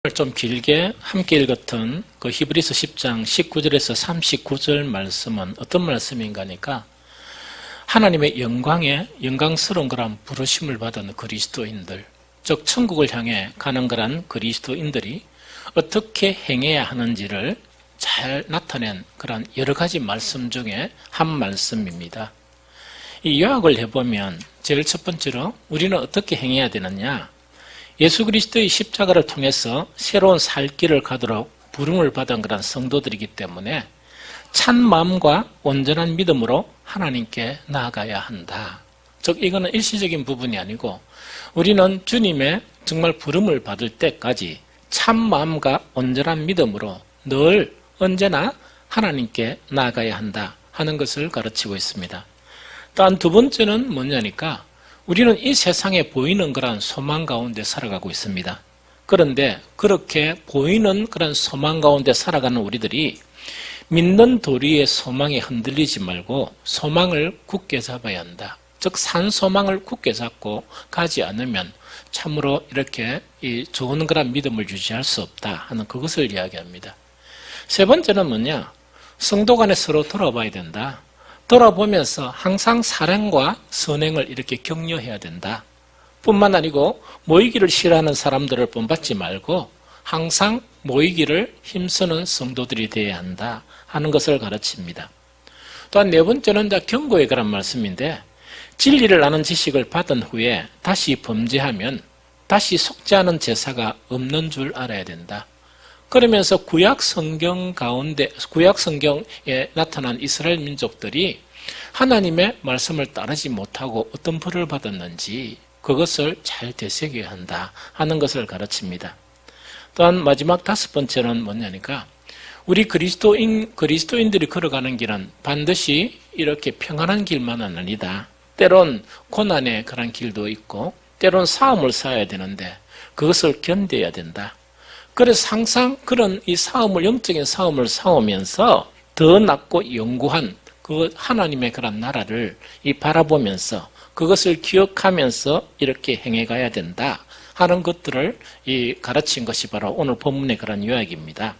좀 길게 함께 읽었던 그 히브리서 10장 19절에서 39절 말씀은 어떤 말씀인가 하니까 하나님의 영광스러운 그런 부르심을 받은 그리스도인들, 즉 천국을 향해 가는 그런 그리스도인들이 어떻게 행해야 하는지를 잘 나타낸 그런 여러 가지 말씀 중에 한 말씀입니다. 이 요약을 해보면 제일 첫 번째로 우리는 어떻게 행해야 되느냐, 예수 그리스도의 십자가를 통해서 새로운 살 길을 가도록 부름을 받은 그런 성도들이기 때문에 찬 마음과 온전한 믿음으로 하나님께 나아가야 한다. 즉 이거는 일시적인 부분이 아니고 우리는 주님의 정말 부름을 받을 때까지 참 마음과 온전한 믿음으로 늘 언제나 하나님께 나아가야 한다 하는 것을 가르치고 있습니다. 또한 두 번째는 뭐냐니까 우리는 이 세상에 보이는 그런 소망 가운데 살아가고 있습니다. 그런데 그렇게 보이는 그런 소망 가운데 살아가는 우리들이 믿는 도리의 소망에 흔들리지 말고 소망을 굳게 잡아야 한다. 즉 산 소망을 굳게 잡고 가지 않으면 참으로 이렇게 좋은 그런 믿음을 유지할 수 없다 하는 그것을 이야기합니다. 세 번째는 뭐냐? 성도 간에 서로 돌아봐야 된다. 돌아보면서 항상 사랑과 선행을 이렇게 격려해야 된다. 뿐만 아니고 모이기를 싫어하는 사람들을 본받지 말고 항상 모이기를 힘쓰는 성도들이 되어야 한다 하는 것을 가르칩니다. 또한 네 번째는 경고에 관한 말씀인데 진리를 아는 지식을 받은 후에 다시 범죄하면 다시 속죄하는 제사가 없는 줄 알아야 된다. 그러면서 구약 성경에 나타난 이스라엘 민족들이 하나님의 말씀을 따르지 못하고 어떤 벌을 받았는지 그것을 잘 되새겨야 한다 하는 것을 가르칩니다. 또한 마지막 다섯 번째는 뭐냐니까 우리 그리스도인들이 걸어가는 길은 반드시 이렇게 평안한 길만은 아니다. 때론 고난의 그런 길도 있고 때론 싸움을 싸워야 되는데 그것을 견뎌야 된다. 그래서 항상 그런 이 영적인 싸움을 싸우면서 더 낮고 영구한 그 하나님의 그런 나라를 바라보면서 그것을 기억하면서 이렇게 행해가야 된다 하는 것들을 가르친 것이 바로 오늘 본문의 그런 요약입니다.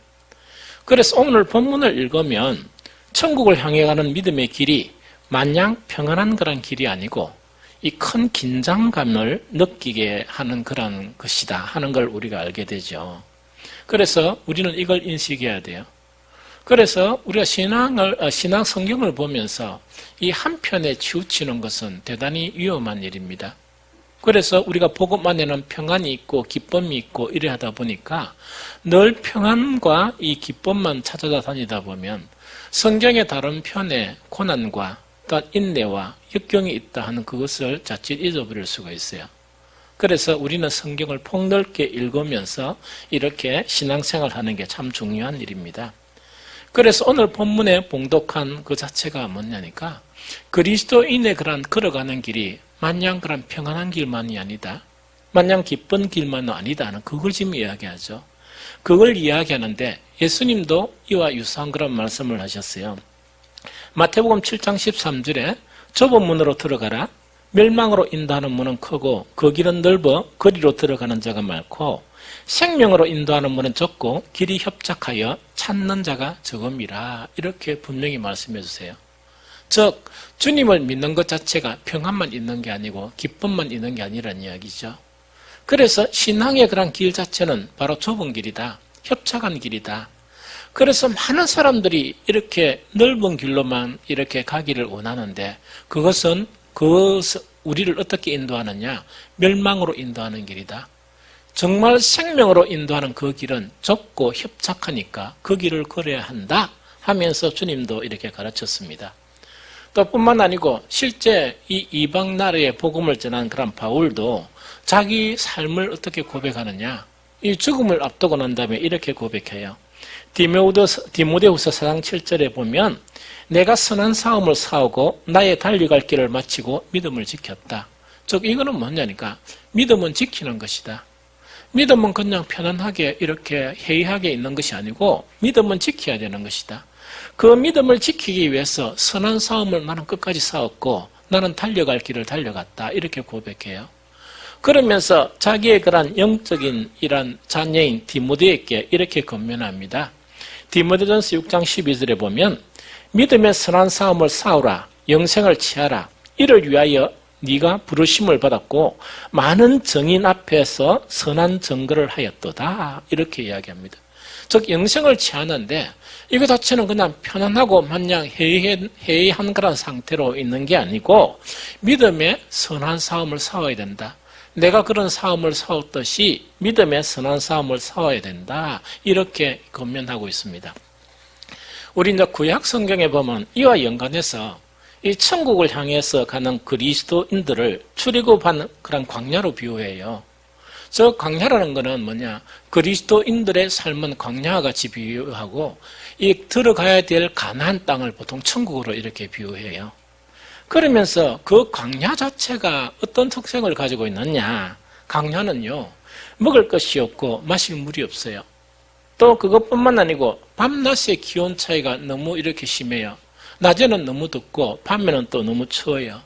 그래서 오늘 본문을 읽으면 천국을 향해 가는 믿음의 길이 마냥 평안한 그런 길이 아니고 이 큰 긴장감을 느끼게 하는 그런 것이다 하는 걸 우리가 알게 되죠. 그래서 우리는 이걸 인식해야 돼요. 그래서 우리가 신앙 성경을 보면서 이 한편에 치우치는 것은 대단히 위험한 일입니다. 그래서 우리가 복음 안에는 평안이 있고 기쁨이 있고 이래 하다 보니까 늘 평안과 이 기쁨만 찾아다니다 보면 성경의 다른 편에 고난과 또한 인내와 역경이 있다 하는 그것을 자칫 잊어버릴 수가 있어요. 그래서 우리는 성경을 폭넓게 읽으면서 이렇게 신앙생활 하는 게 참 중요한 일입니다. 그래서 오늘 본문에 봉독한 그 자체가 뭐냐니까 그리스도인의 그런 걸어가는 길이 마냥 그런 평안한 길만이 아니다. 마냥 기쁜 길만은 아니다는 그걸 지금 이야기하죠. 그걸 이야기하는데 예수님도 이와 유사한 그런 말씀을 하셨어요. 마태복음 7장 13절에 좁은 문으로 들어가라. 멸망으로 인도하는 문은 크고 그 길은 넓어 거리로 들어가는 자가 많고 생명으로 인도하는 문은 좁고 길이 협착하여 찾는 자가 적음이라. 이렇게 분명히 말씀해 주세요. 즉 주님을 믿는 것 자체가 평안만 있는 게 아니고 기쁨만 있는 게 아니라는 이야기죠. 그래서 신앙의 그런 길 자체는 바로 좁은 길이다. 협착한 길이다. 그래서 많은 사람들이 이렇게 넓은 길로만 이렇게 가기를 원하는데 그것은 우리를 어떻게 인도하느냐? 멸망으로 인도하는 길이다. 정말 생명으로 인도하는 그 길은 좁고 협착하니까 그 길을 걸어야 한다 하면서 주님도 이렇게 가르쳤습니다. 또 뿐만 아니고 실제 이 이방 나라의 복음을 전한 그런 바울도 자기 삶을 어떻게 고백하느냐? 이 죽음을 앞두고 난 다음에 이렇게 고백해요. 디모데후서 4장 7절에 보면 내가 선한 싸움을 싸우고 나의 달려갈 길을 마치고 믿음을 지켰다. 즉 이거는 뭐냐니까 믿음은 지키는 것이다. 믿음은 그냥 편안하게 이렇게 해이하게 있는 것이 아니고 믿음은 지켜야 되는 것이다. 그 믿음을 지키기 위해서 선한 싸움을 나는 끝까지 싸웠고 나는 달려갈 길을 달려갔다. 이렇게 고백해요. 그러면서 자기의 그런 영적인 이런 자녀인 디모데에게 이렇게 권면합니다. 디모데전서 6장 12절에 보면 믿음의 선한 싸움을 싸우라, 영생을 취하라. 이를 위하여 네가 부르심을 받았고 많은 증인 앞에서 선한 증거를 하였도다. 이렇게 이야기합니다. 즉 영생을 취하는데 이거 자체는 그냥 편안하고 마냥 해이한 그런 상태로 있는 게 아니고 믿음의 선한 싸움을 싸워야 된다. 내가 그런 싸움을 싸웠듯이 믿음의 선한 싸움을 싸워야 된다. 이렇게 권면하고 있습니다. 우리 이제 구약 성경에 보면 이와 연관해서 이 천국을 향해서 가는 그리스도인들을 출애굽하는 그런 광야로 비유해요. 저 광야라는 것은 뭐냐? 그리스도인들의 삶은 광야와 같이 비유하고 이 들어가야 될 가나안 땅을 보통 천국으로 이렇게 비유해요. 그러면서 그 광야 자체가 어떤 특성을 가지고 있느냐? 광야는요, 먹을 것이 없고 마실 물이 없어요. 또 그것뿐만 아니고 밤낮의 기온 차이가 너무 이렇게 심해요. 낮에는 너무 덥고 밤에는 또 너무 추워요.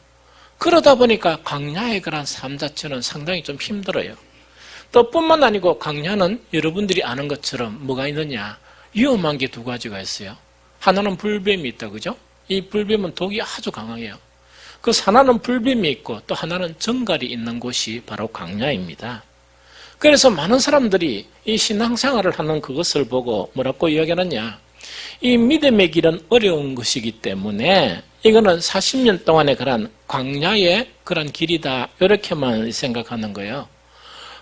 그러다 보니까 광야의 그런 삶 자체는 상당히 좀 힘들어요. 또 뿐만 아니고 광야는 여러분들이 아는 것처럼 뭐가 있느냐? 위험한 게 두 가지가 있어요. 하나는 불뱀이 있다, 그죠? 이 불뱀은 독이 아주 강해요. 그 하나는 불뱀이 있고 또 하나는 정갈이 있는 곳이 바로 광야입니다. 그래서 많은 사람들이 이 신앙생활을 하는 그것을 보고 뭐라고 이야기하느냐? 이 믿음의 길은 어려운 것이기 때문에 이거는 40년 동안의 그런 광야의 그런 길이다. 이렇게만 생각하는 거예요.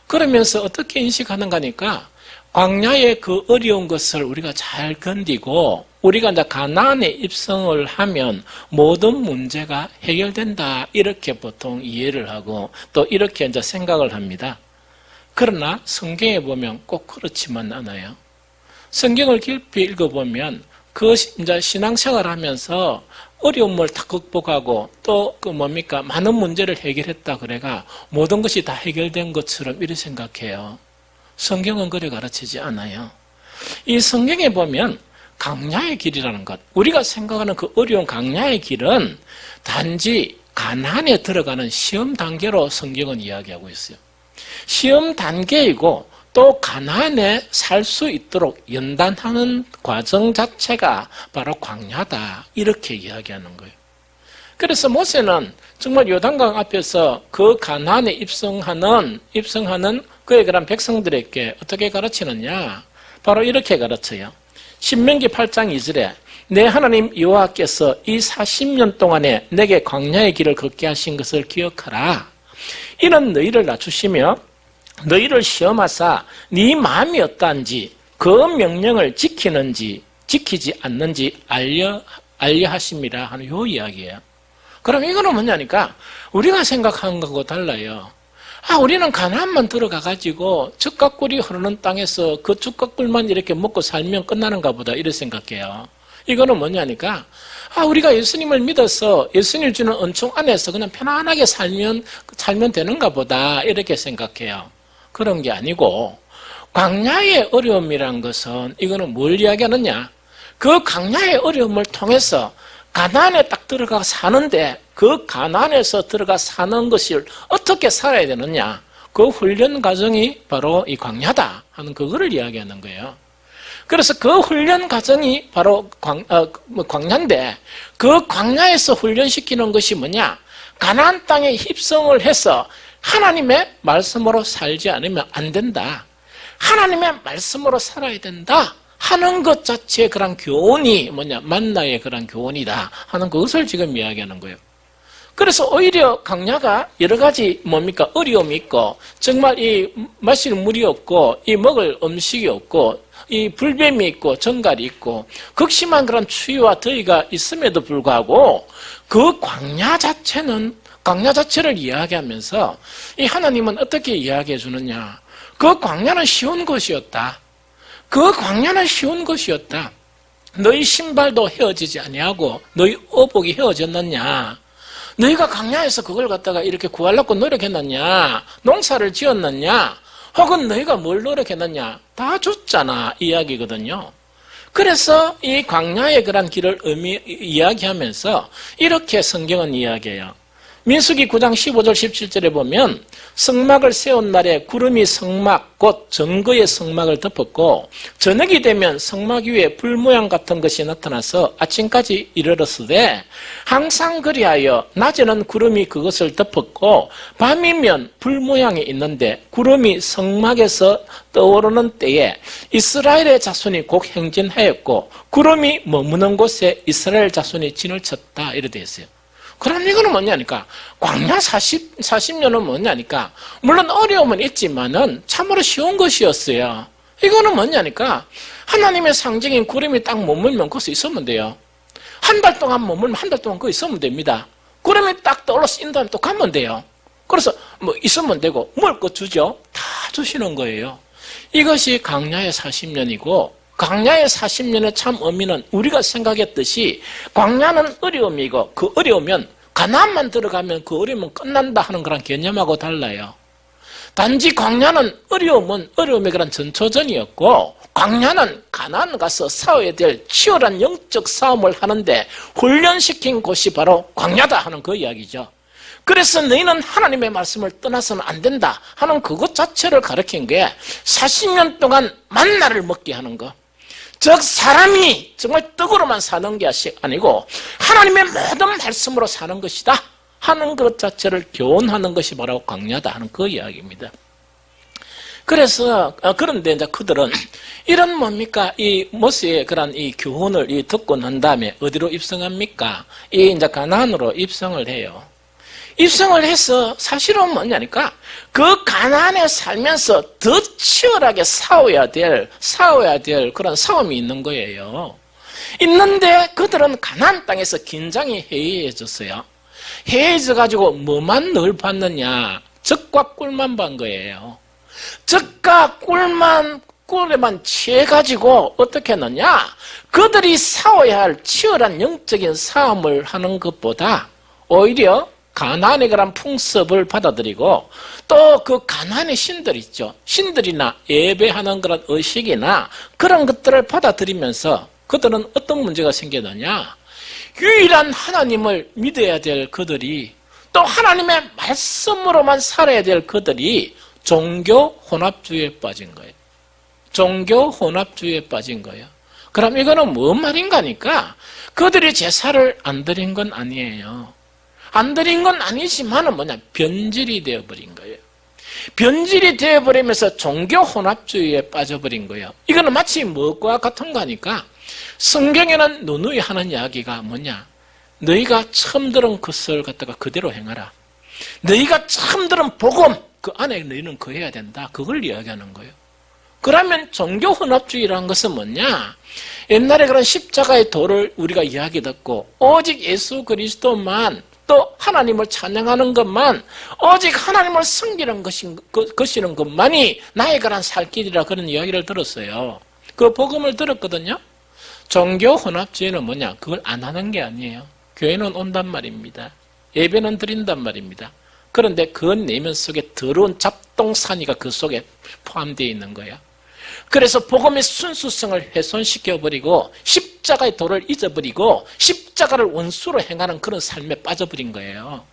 그러면서 어떻게 인식하는가 하니까 광야의 그 어려운 것을 우리가 잘 견디고 우리가 이제 가나안에 입성을 하면 모든 문제가 해결된다. 이렇게 보통 이해를 하고 또 이렇게 이제 생각을 합니다. 그러나 성경에 보면 꼭 그렇지만 않아요. 성경을 깊이 읽어보면 그 이제 신앙생활 하면서 어려움을 다 극복하고 또 그 뭡니까? 많은 문제를 해결했다 그래가 모든 것이 다 해결된 것처럼 이렇게 생각해요. 성경은 그래 가르치지 않아요. 이 성경에 보면 광야의 길이라는 것, 우리가 생각하는 그 어려운 광야의 길은 단지 가나안에 들어가는 시험 단계로 성경은 이야기하고 있어요. 시험 단계이고 또 가나안에 살 수 있도록 연단하는 과정 자체가 바로 광야다. 이렇게 이야기하는 거예요. 그래서 모세는 정말 요단강 앞에서 그 가나안에 입성하는 그의 그런 백성들에게 어떻게 가르치느냐? 바로 이렇게 가르쳐요. 신명기 8장 2절에 내 하나님 여호와께서 이 40년 동안에 내게 광야의 길을 걷게 하신 것을 기억하라. 이는 너희를 낮추시며 너희를 시험하사 네 마음이 어떠한지 그 명령을 지키는지 지키지 않는지 알려 하심이라 하는 요 이야기예요. 그럼 이거는 뭐냐니까 우리가 생각하는 것하고 달라요. 우리는 가나안만 들어가가지고 젖가꿀이 흐르는 땅에서 그 젖가꿀만 이렇게 먹고 살면 끝나는가 보다 이렇게 생각해요. 이거는 뭐냐니까 우리가 예수님을 믿어서 예수님을 주는 은총 안에서 그냥 편안하게 살면 되는가 보다 이렇게 생각해요. 그런 게 아니고 광야의 어려움이란 것은 이거는 뭘 이야기하느냐? 그 광야의 어려움을 통해서 가나안에 딱 들어가 사는데 그 가나안에서 들어가 사는 것을 어떻게 살아야 되느냐? 그 훈련 과정이 바로 이 광야다 하는 그거를 이야기하는 거예요. 그래서 그 훈련 과정이 바로 광야인데 그 광야에서 훈련시키는 것이 뭐냐? 가나안 땅에 입성을 해서 하나님의 말씀으로 살지 않으면 안 된다. 하나님의 말씀으로 살아야 된다 하는 것 자체의 그런 교훈이 뭐냐? 만나의 그런 교훈이다 하는 그것을 지금 이야기하는 거예요. 그래서 오히려 광야가 여러 가지 뭡니까? 어려움이 있고 정말 이 마실 물이 없고 이 먹을 음식이 없고 이 불뱀이 있고 정갈이 있고 극심한 그런 추위와 더위가 있음에도 불구하고 그 광야 자체를 이야기하면서 이 하나님은 어떻게 이야기해 주느냐? 그 광야는 쉬운 것이었다. 그 광야는 쉬운 것이었다. 너희 신발도 헤어지지 아니하고 너희 어복이 헤어졌느냐? 너희가 광야에서 그걸 갖다가 이렇게 구하려고 노력했느냐? 농사를 지었느냐? 혹은 너희가 뭘 노력했느냐? 다 줬잖아 이야기거든요. 그래서 이 광야의 그런 길을 이야기하면서 이렇게 성경은 이야기해요. 민수기 9장 15절 17절에 보면 성막을 세운 날에 구름이 성막 곧 정거의 성막을 덮었고 저녁이 되면 성막 위에 불 모양 같은 것이 나타나서 아침까지 이르렀으되 항상 그리하여 낮에는 구름이 그것을 덮었고 밤이면 불 모양이 있는데 구름이 성막에서 떠오르는 때에 이스라엘의 자손이 곡 행진하였고 구름이 머무는 곳에 이스라엘 자손이 진을 쳤다 이렇게 되어 있어요. 그럼 이거는 뭐냐니까 광야 40년은 뭐냐니까 물론 어려움은 있지만은 참으로 쉬운 것이었어요. 이거는 뭐냐니까 하나님의 상징인 구름이 딱 머물면 거기서 있으면 돼요. 한 달 동안 머물면 한 달 동안 거기 있으면 됩니다. 구름이 딱 떠올라서 인도하면 또 가면 돼요. 그래서 뭐 있으면 되고 먹을 거 주죠. 다 주시는 거예요. 이것이 광야의 40년이고 광야의 40년의 참 의미는 우리가 생각했듯이 광야는 어려움이고 그 어려우면 가나안만 들어가면 그 어려움은 끝난다 하는 그런 개념하고 달라요. 단지 광야는 어려움의 그런 전초전이었고 광야는 가나안 가서 싸워야 될 치열한 영적 싸움을 하는데 훈련시킨 곳이 바로 광야다 하는 그 이야기죠. 그래서 너희는 하나님의 말씀을 떠나서는 안 된다 하는 그것 자체를 가르친 게 40년 동안 만나를 먹게 하는 거. 즉 사람이 정말 떡으로만 사는 게 아니고 하나님의 모든 말씀으로 사는 것이다 하는 것 자체를 교훈하는 것이 바로 광야다 하는 그 이야기입니다. 그래서 그런데 이제 그들은 이런 뭡니까 이 모세의 그런 이 교훈을 듣고 난 다음에 어디로 입성합니까? 이 이제 가나안으로 입성을 해요. 입성을 해서 사실은 뭐냐니까 그 가나안에 살면서 더 치열하게 싸워야 될 그런 싸움이 있는 거예요. 있는데 그들은 가나안 땅에서 긴장이 해이해졌어요. 해이해져가지고 뭐만 늘 봤느냐? 적과 꿀만 본 거예요. 적과 꿀에만 취해가지고 어떻게 했느냐? 그들이 싸워야 할 치열한 영적인 싸움을 하는 것보다 오히려 가나안의 그런 풍습을 받아들이고 또 그 가나안의 신들 있죠. 신들이나 예배하는 그런 의식이나 그런 것들을 받아들이면서 그들은 어떤 문제가 생기느냐. 유일한 하나님을 믿어야 될 그들이 또 하나님의 말씀으로만 살아야 될 그들이 종교 혼합주의에 빠진 거예요. 종교 혼합주의에 빠진 거예요. 그럼 이거는 뭔 말인가니까 그들이 제사를 안 드린 건 아니에요. 안 드린 건 아니지만은 변질이 되어버린 거예요. 변질이 되어버리면서 종교 혼합주의에 빠져버린 거예요. 이거는 마치 무엇과 같은 거니까 성경에는 누누이 하는 이야기가 뭐냐? 너희가 처음 들은 것을 갖다가 그대로 행하라. 너희가 처음 들은 복음 그 안에 너희는 거해야 된다. 그걸 이야기하는 거예요. 그러면 종교 혼합주의라는 것은 뭐냐? 옛날에 그런 십자가의 도를 우리가 이야기 듣고 오직 예수 그리스도만 또 하나님을 찬양하는 것만 오직 하나님을 섬기는 것이는 것만이 나의 그런 살 길이라 그런 이야기를 들었어요. 그 복음을 들었거든요. 종교 혼합주의는 뭐냐? 그걸 안 하는 게 아니에요. 교회는 온단 말입니다. 예배는 드린단 말입니다. 그런데 그 내면 속에 더러운 잡동사니가 그 속에 포함되어 있는 거야. 그래서 복음의 순수성을 훼손시켜버리고 십자가의 도를 잊어버리고 십자가를 원수로 행하는 그런 삶에 빠져버린 거예요.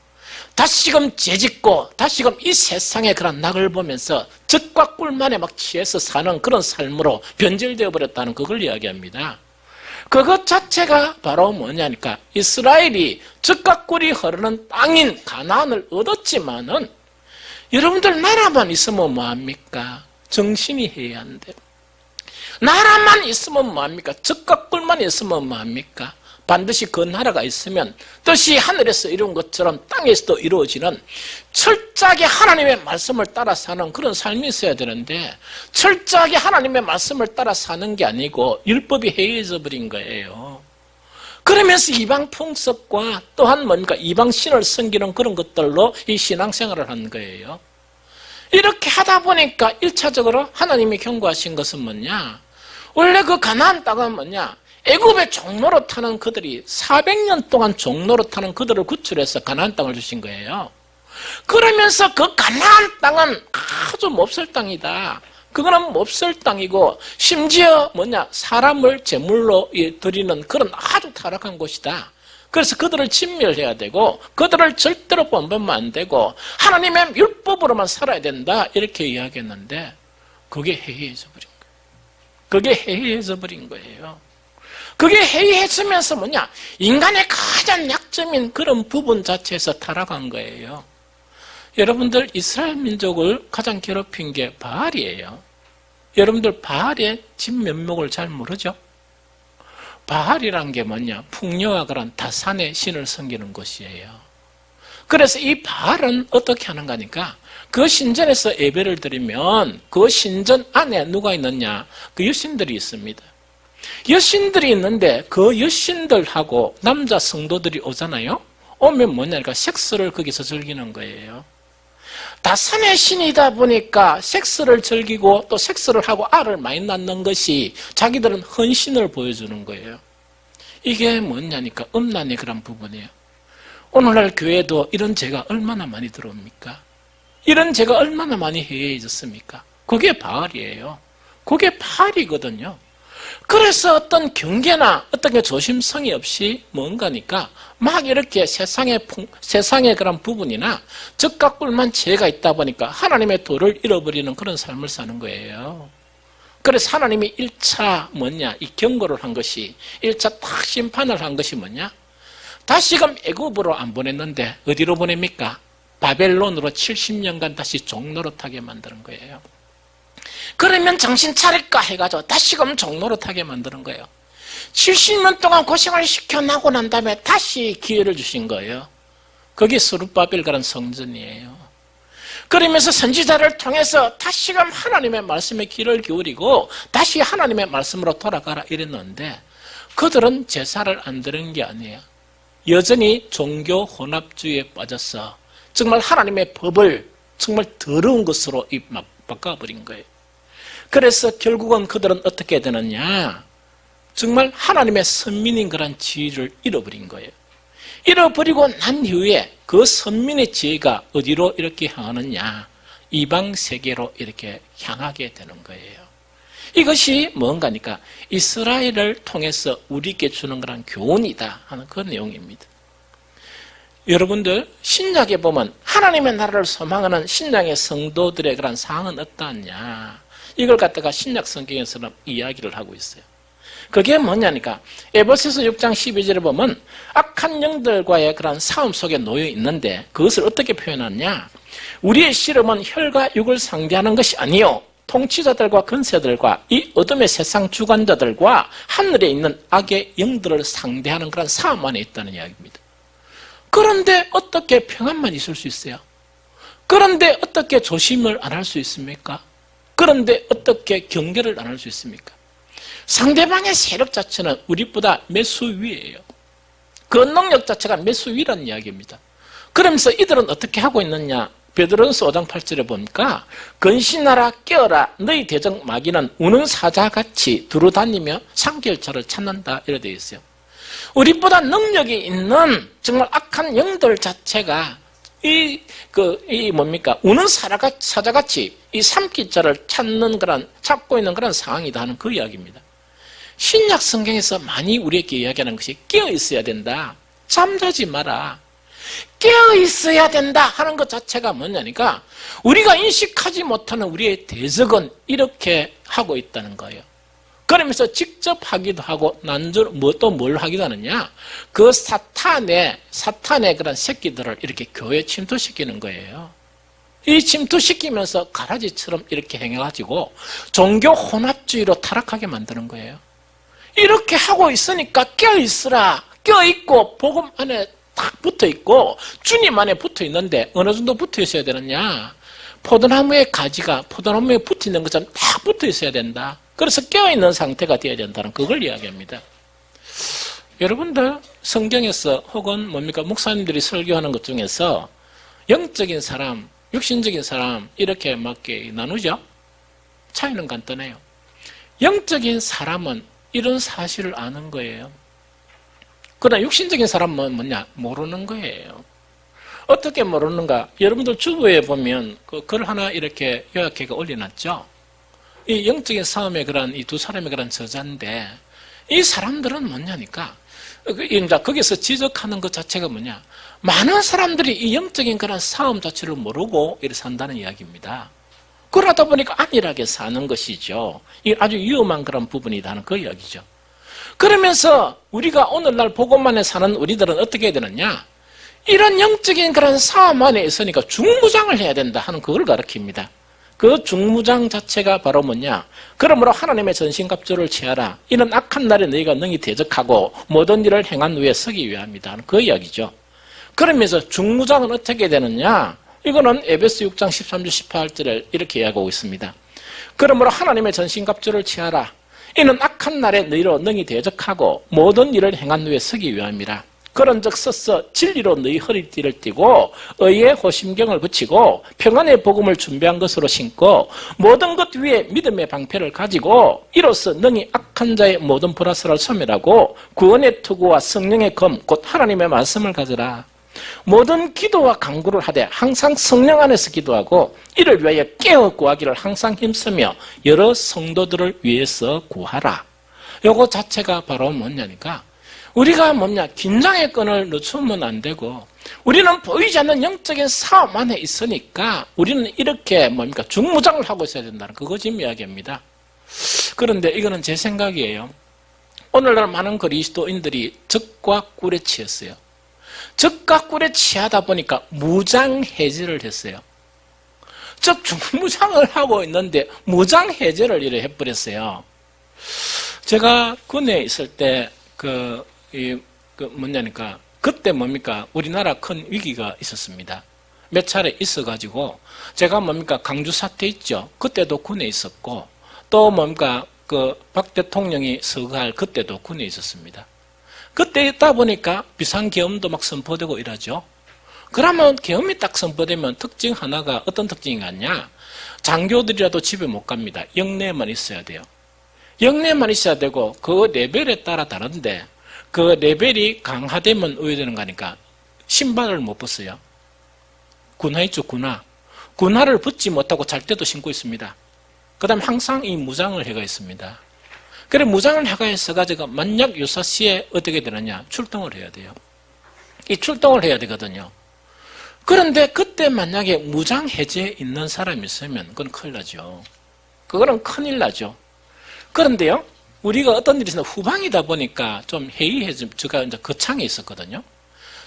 다시금 죄짓고 다시금 이 세상의 그런 낙을 보면서 적과 꿀만에 막 취해서 사는 그런 삶으로 변질되어 버렸다는 그걸 이야기합니다. 그것 자체가 바로 뭐냐니까 이스라엘이 적과 꿀이 흐르는 땅인 가나안을 얻었지만은 여러분들 나라만 있으면 뭐합니까? 정신이 해야 한대. 나라만 있으면 뭐합니까? 적과 꿀만 있으면 뭐합니까? 반드시 그 나라가 있으면 뜻이 하늘에서 이룬 것처럼 땅에서도 이루어지는 철저하게 하나님의 말씀을 따라 사는 그런 삶이 있어야 되는데 철저하게 하나님의 말씀을 따라 사는 게 아니고 율법이 해이해져 버린 거예요. 그러면서 이방 풍습과 또한 뭡니까? 이방 신을 섬기는 그런 것들로 이 신앙생활을 하는 거예요. 이렇게 하다 보니까 1차적으로 하나님이 경고하신 것은 뭐냐? 원래 그 가나안 땅은 뭐냐? 애굽의 종로로 타는 그들이 400년 동안 종로로 타는 그들을 구출해서 가나안 땅을 주신 거예요. 그러면서 그 가나안 땅은 아주 몹쓸 땅이다. 그거는 몹쓸 땅이고 심지어 뭐냐? 사람을 제물로 드리는 그런 아주 타락한 곳이다. 그래서 그들을 진멸해야 되고 그들을 절대로 본보면 안 되고 하나님의 율법으로만 살아야 된다 이렇게 이야기했는데 그게 해이해져 버린 거예요. 그게 해이해져 버린 거예요. 그게 해이해지면서 뭐냐? 인간의 가장 약점인 그런 부분 자체에서 타락한 거예요. 여러분들 이스라엘 민족을 가장 괴롭힌 게 바알이에요. 여러분들 바알의 진면목을 잘 모르죠? 바알이란 게 뭐냐? 풍요와 그런 다산의 신을 섬기는 곳이에요. 그래서 이 바알은 어떻게 하는가 하니까 그 신전에서 예배를 드리면 그 신전 안에 누가 있느냐? 그 여신들이 있습니다. 여신들이 있는데 그 여신들하고 남자 성도들이 오잖아요. 오면 뭐냐니까 섹스를 거기서 즐기는 거예요. 다산의 신이다 보니까 섹스를 즐기고 또 섹스를 하고 알을 많이 낳는 것이 자기들은 헌신을 보여주는 거예요. 이게 뭐냐니까 음란의 그런 부분이에요. 오늘날 교회도 이런 죄가 얼마나 많이 들어옵니까? 이런 죄가 얼마나 많이 해해졌습니까? 그게 바알이에요. 그게 바알이거든요. 그래서 어떤 경계나 어떤 게 조심성이 없이 뭔가니까 막 이렇게 세상의 그런 부분이나 적각불만 죄가 있다 보니까 하나님의 도를 잃어버리는 그런 삶을 사는 거예요. 그래서 하나님이 1차 뭐냐? 이 경고를 한 것이 1차 딱 심판을 한 것이 뭐냐? 다시금 애굽으로 안 보냈는데 어디로 보냅니까? 바벨론으로 70년간 다시 종노릇하게 만드는 거예요. 그러면 정신 차릴까 해가지고 다시금 종노릇하게 만드는 거예요. 70년 동안 고생을 시켜나고 난 다음에 다시 기회를 주신 거예요. 그게 스룹바벨이라는 성전이에요. 그러면서 선지자를 통해서 다시금 하나님의 말씀에 귀를 기울이고 다시 하나님의 말씀으로 돌아가라 이랬는데 그들은 제사를 안 드리는 게 아니에요. 여전히 종교 혼합주의에 빠져서 정말 하나님의 법을 정말 더러운 것으로 막 바꿔버린 거예요. 그래서 결국은 그들은 어떻게 되느냐? 정말 하나님의 선민인 그런 지위를 잃어버린 거예요. 잃어버리고 난 이후에 그 선민의 지혜가 어디로 이렇게 향하느냐? 이방 세계로 이렇게 향하게 되는 거예요. 이것이 뭔가니까 이스라엘을 통해서 우리에게 주는 그런 교훈이다 하는 그런 내용입니다. 여러분들 신약에 보면 하나님의 나라를 소망하는 신약의 성도들의 그런 상황은 어떠하냐? 이걸 갖다가 신약 성경에서는 이야기를 하고 있어요. 그게 뭐냐니까 에베소서 6장 12절에 보면 악한 영들과의 그런 싸움 속에 놓여 있는데 그것을 어떻게 표현하냐? 우리의 씨름은 혈과 육을 상대하는 것이 아니요 통치자들과 권세들과 이 어둠의 세상 주관자들과 하늘에 있는 악의 영들을 상대하는 그런 싸움 안에 있다는 이야기입니다. 그런데 어떻게 평안만 있을 수 있어요? 그런데 어떻게 조심을 안 할 수 있습니까? 그런데 어떻게 경계를 안 할 수 있습니까? 상대방의 세력 자체는 우리보다 몇 수 위예요. 그 능력 자체가 몇 수 위라는 이야기입니다. 그러면서 이들은 어떻게 하고 있느냐? 베드로전서 5장 8절에 보니까 근신하라 깨어라 너희 대적 마귀는 우는 사자같이 두루다니며 상결차를 찾는다 이렇게 되어 있어요. 우리보다 능력이 있는 정말 악한 영들 자체가 우는 사자같이 이 삼키자를 찾고 있는 그런 상황이다 하는 그 이야기입니다. 신약 성경에서 많이 우리에게 이야기하는 것이 깨어 있어야 된다. 잠자지 마라. 깨어 있어야 된다 하는 것 자체가 뭐냐니까 우리가 인식하지 못하는 우리의 대적은 이렇게 하고 있다는 거예요. 그러면서 직접 하기도 하고 난줄 또 뭘 하기도 하느냐? 그 사탄의 그런 새끼들을 이렇게 교회에 침투시키는 거예요. 이 침투시키면서 가라지처럼 이렇게 행해가지고 종교 혼합주의로 타락하게 만드는 거예요. 이렇게 하고 있으니까 껴있으라. 껴있고 복음 안에 딱 붙어있고 주님 안에 붙어있는데 어느 정도 붙어있어야 되느냐? 포도나무의 가지가 포도나무에 붙어있는 것처럼 딱 붙어있어야 된다. 그래서 깨어있는 상태가 되어야 된다는 그걸 이야기합니다. 여러분들 성경에서 혹은 목사님들이 설교하는 것 중에서 영적인 사람, 육신적인 사람 이렇게 맞게 나누죠? 차이는 간단해요. 영적인 사람은 이런 사실을 아는 거예요. 그러나 육신적인 사람은 뭐냐? 모르는 거예요. 어떻게 모르는가? 여러분들 주부에 보면 그 글 하나 이렇게 요약해가 올려놨죠? 이 영적인 싸움의 이 두 사람의 그런 저자인데 이 사람들은 뭐냐니까 이제 거기서 지적하는 것 자체가 뭐냐? 많은 사람들이 이 영적인 그런 싸움 자체를 모르고 이렇게 산다는 이야기입니다. 그러다 보니까 안일하게 사는 것이죠. 이 아주 위험한 그런 부분이라는 그 이야기죠. 그러면서 우리가 오늘날 복음만에 사는 우리들은 어떻게 해야 되느냐? 이런 영적인 그런 싸움 안에 있으니까 중무장을 해야 된다 하는 그걸 가르칩니다. 그 중무장 자체가 바로 뭐냐? 그러므로 하나님의 전신갑주를 취하라. 이는 악한 날에 너희가 능히 대적하고 모든 일을 행한 후에 서기 위함이다. 그 이야기죠. 그러면서 중무장은 어떻게 되느냐? 이거는 에베소 6장 13절 18절을 이렇게 이야기하고 있습니다. 그러므로 하나님의 전신갑주를 취하라. 이는 악한 날에 너희로 능히 대적하고 모든 일을 행한 후에 서기 위함이라. 그런즉 서서 진리로 너희 허리띠를 띠고 의의 호심경을 붙이고 평안의 복음을 준비한 것으로 신고 모든 것 위에 믿음의 방패를 가지고 이로써 능히 악한 자의 모든 불화살을 소멸하고 구원의 투구와 성령의 검 곧 하나님의 말씀을 가져라. 모든 기도와 간구를 하되 항상 성령 안에서 기도하고 이를 위하여 깨어 구하기를 항상 힘쓰며 여러 성도들을 위해서 구하라. 요거 자체가 바로 뭐냐니까 우리가 뭐냐 긴장의 끈을 늦추면 안 되고 우리는 보이지 않는 영적인 싸움 안에 있으니까 우리는 이렇게 뭡니까 중무장을 하고 있어야 된다는 그거 지금 이야기입니다. 그런데 이거는 제 생각이에요. 오늘날 많은 그리스도인들이 적과 꿀에 취했어요. 적과 꿀에 취하다 보니까 무장해제를 했어요. 적 중무장을 하고 있는데 무장해제를 이래 해버렸어요. 제가 군에 있을 때 뭐냐니까 그때 뭡니까 우리나라 큰 위기가 있었습니다. 몇 차례 있어가지고 제가 뭡니까 강주 사태 있죠. 그때도 군에 있었고 또 뭡니까 박 대통령이 서거할 그때도 군에 있었습니다. 그때 있다 보니까 비상계엄도 막 선포되고 이러죠. 그러면 계엄이 딱 선포되면 특징 하나가 어떤 특징이 같냐? 장교들이라도 집에 못 갑니다. 영내에만 있어야 돼요. 영내에만 있어야 되고 그 레벨에 따라 다른데 그 레벨이 강화되면 어떻게 되는 거니까 신발을 못 벗어요. 군화 있죠, 군화. 군화를 벗지 못하고 잘 때도 신고 있습니다. 그 다음에 항상 이 무장을 해가 있습니다. 그래 무장을 해가 있어가지고 만약 유사시에 어떻게 되느냐 출동을 해야 돼요. 이 출동을 해야 되거든요. 그런데 그때 만약에 무장 해제에 있는 사람이 있으면 그건 큰일 나죠. 그거는 큰일 나죠. 그런데요, 우리가 어떤 일이 있으면 후방이다 보니까 좀 해이해져, 제가 이제 거창에 있었거든요.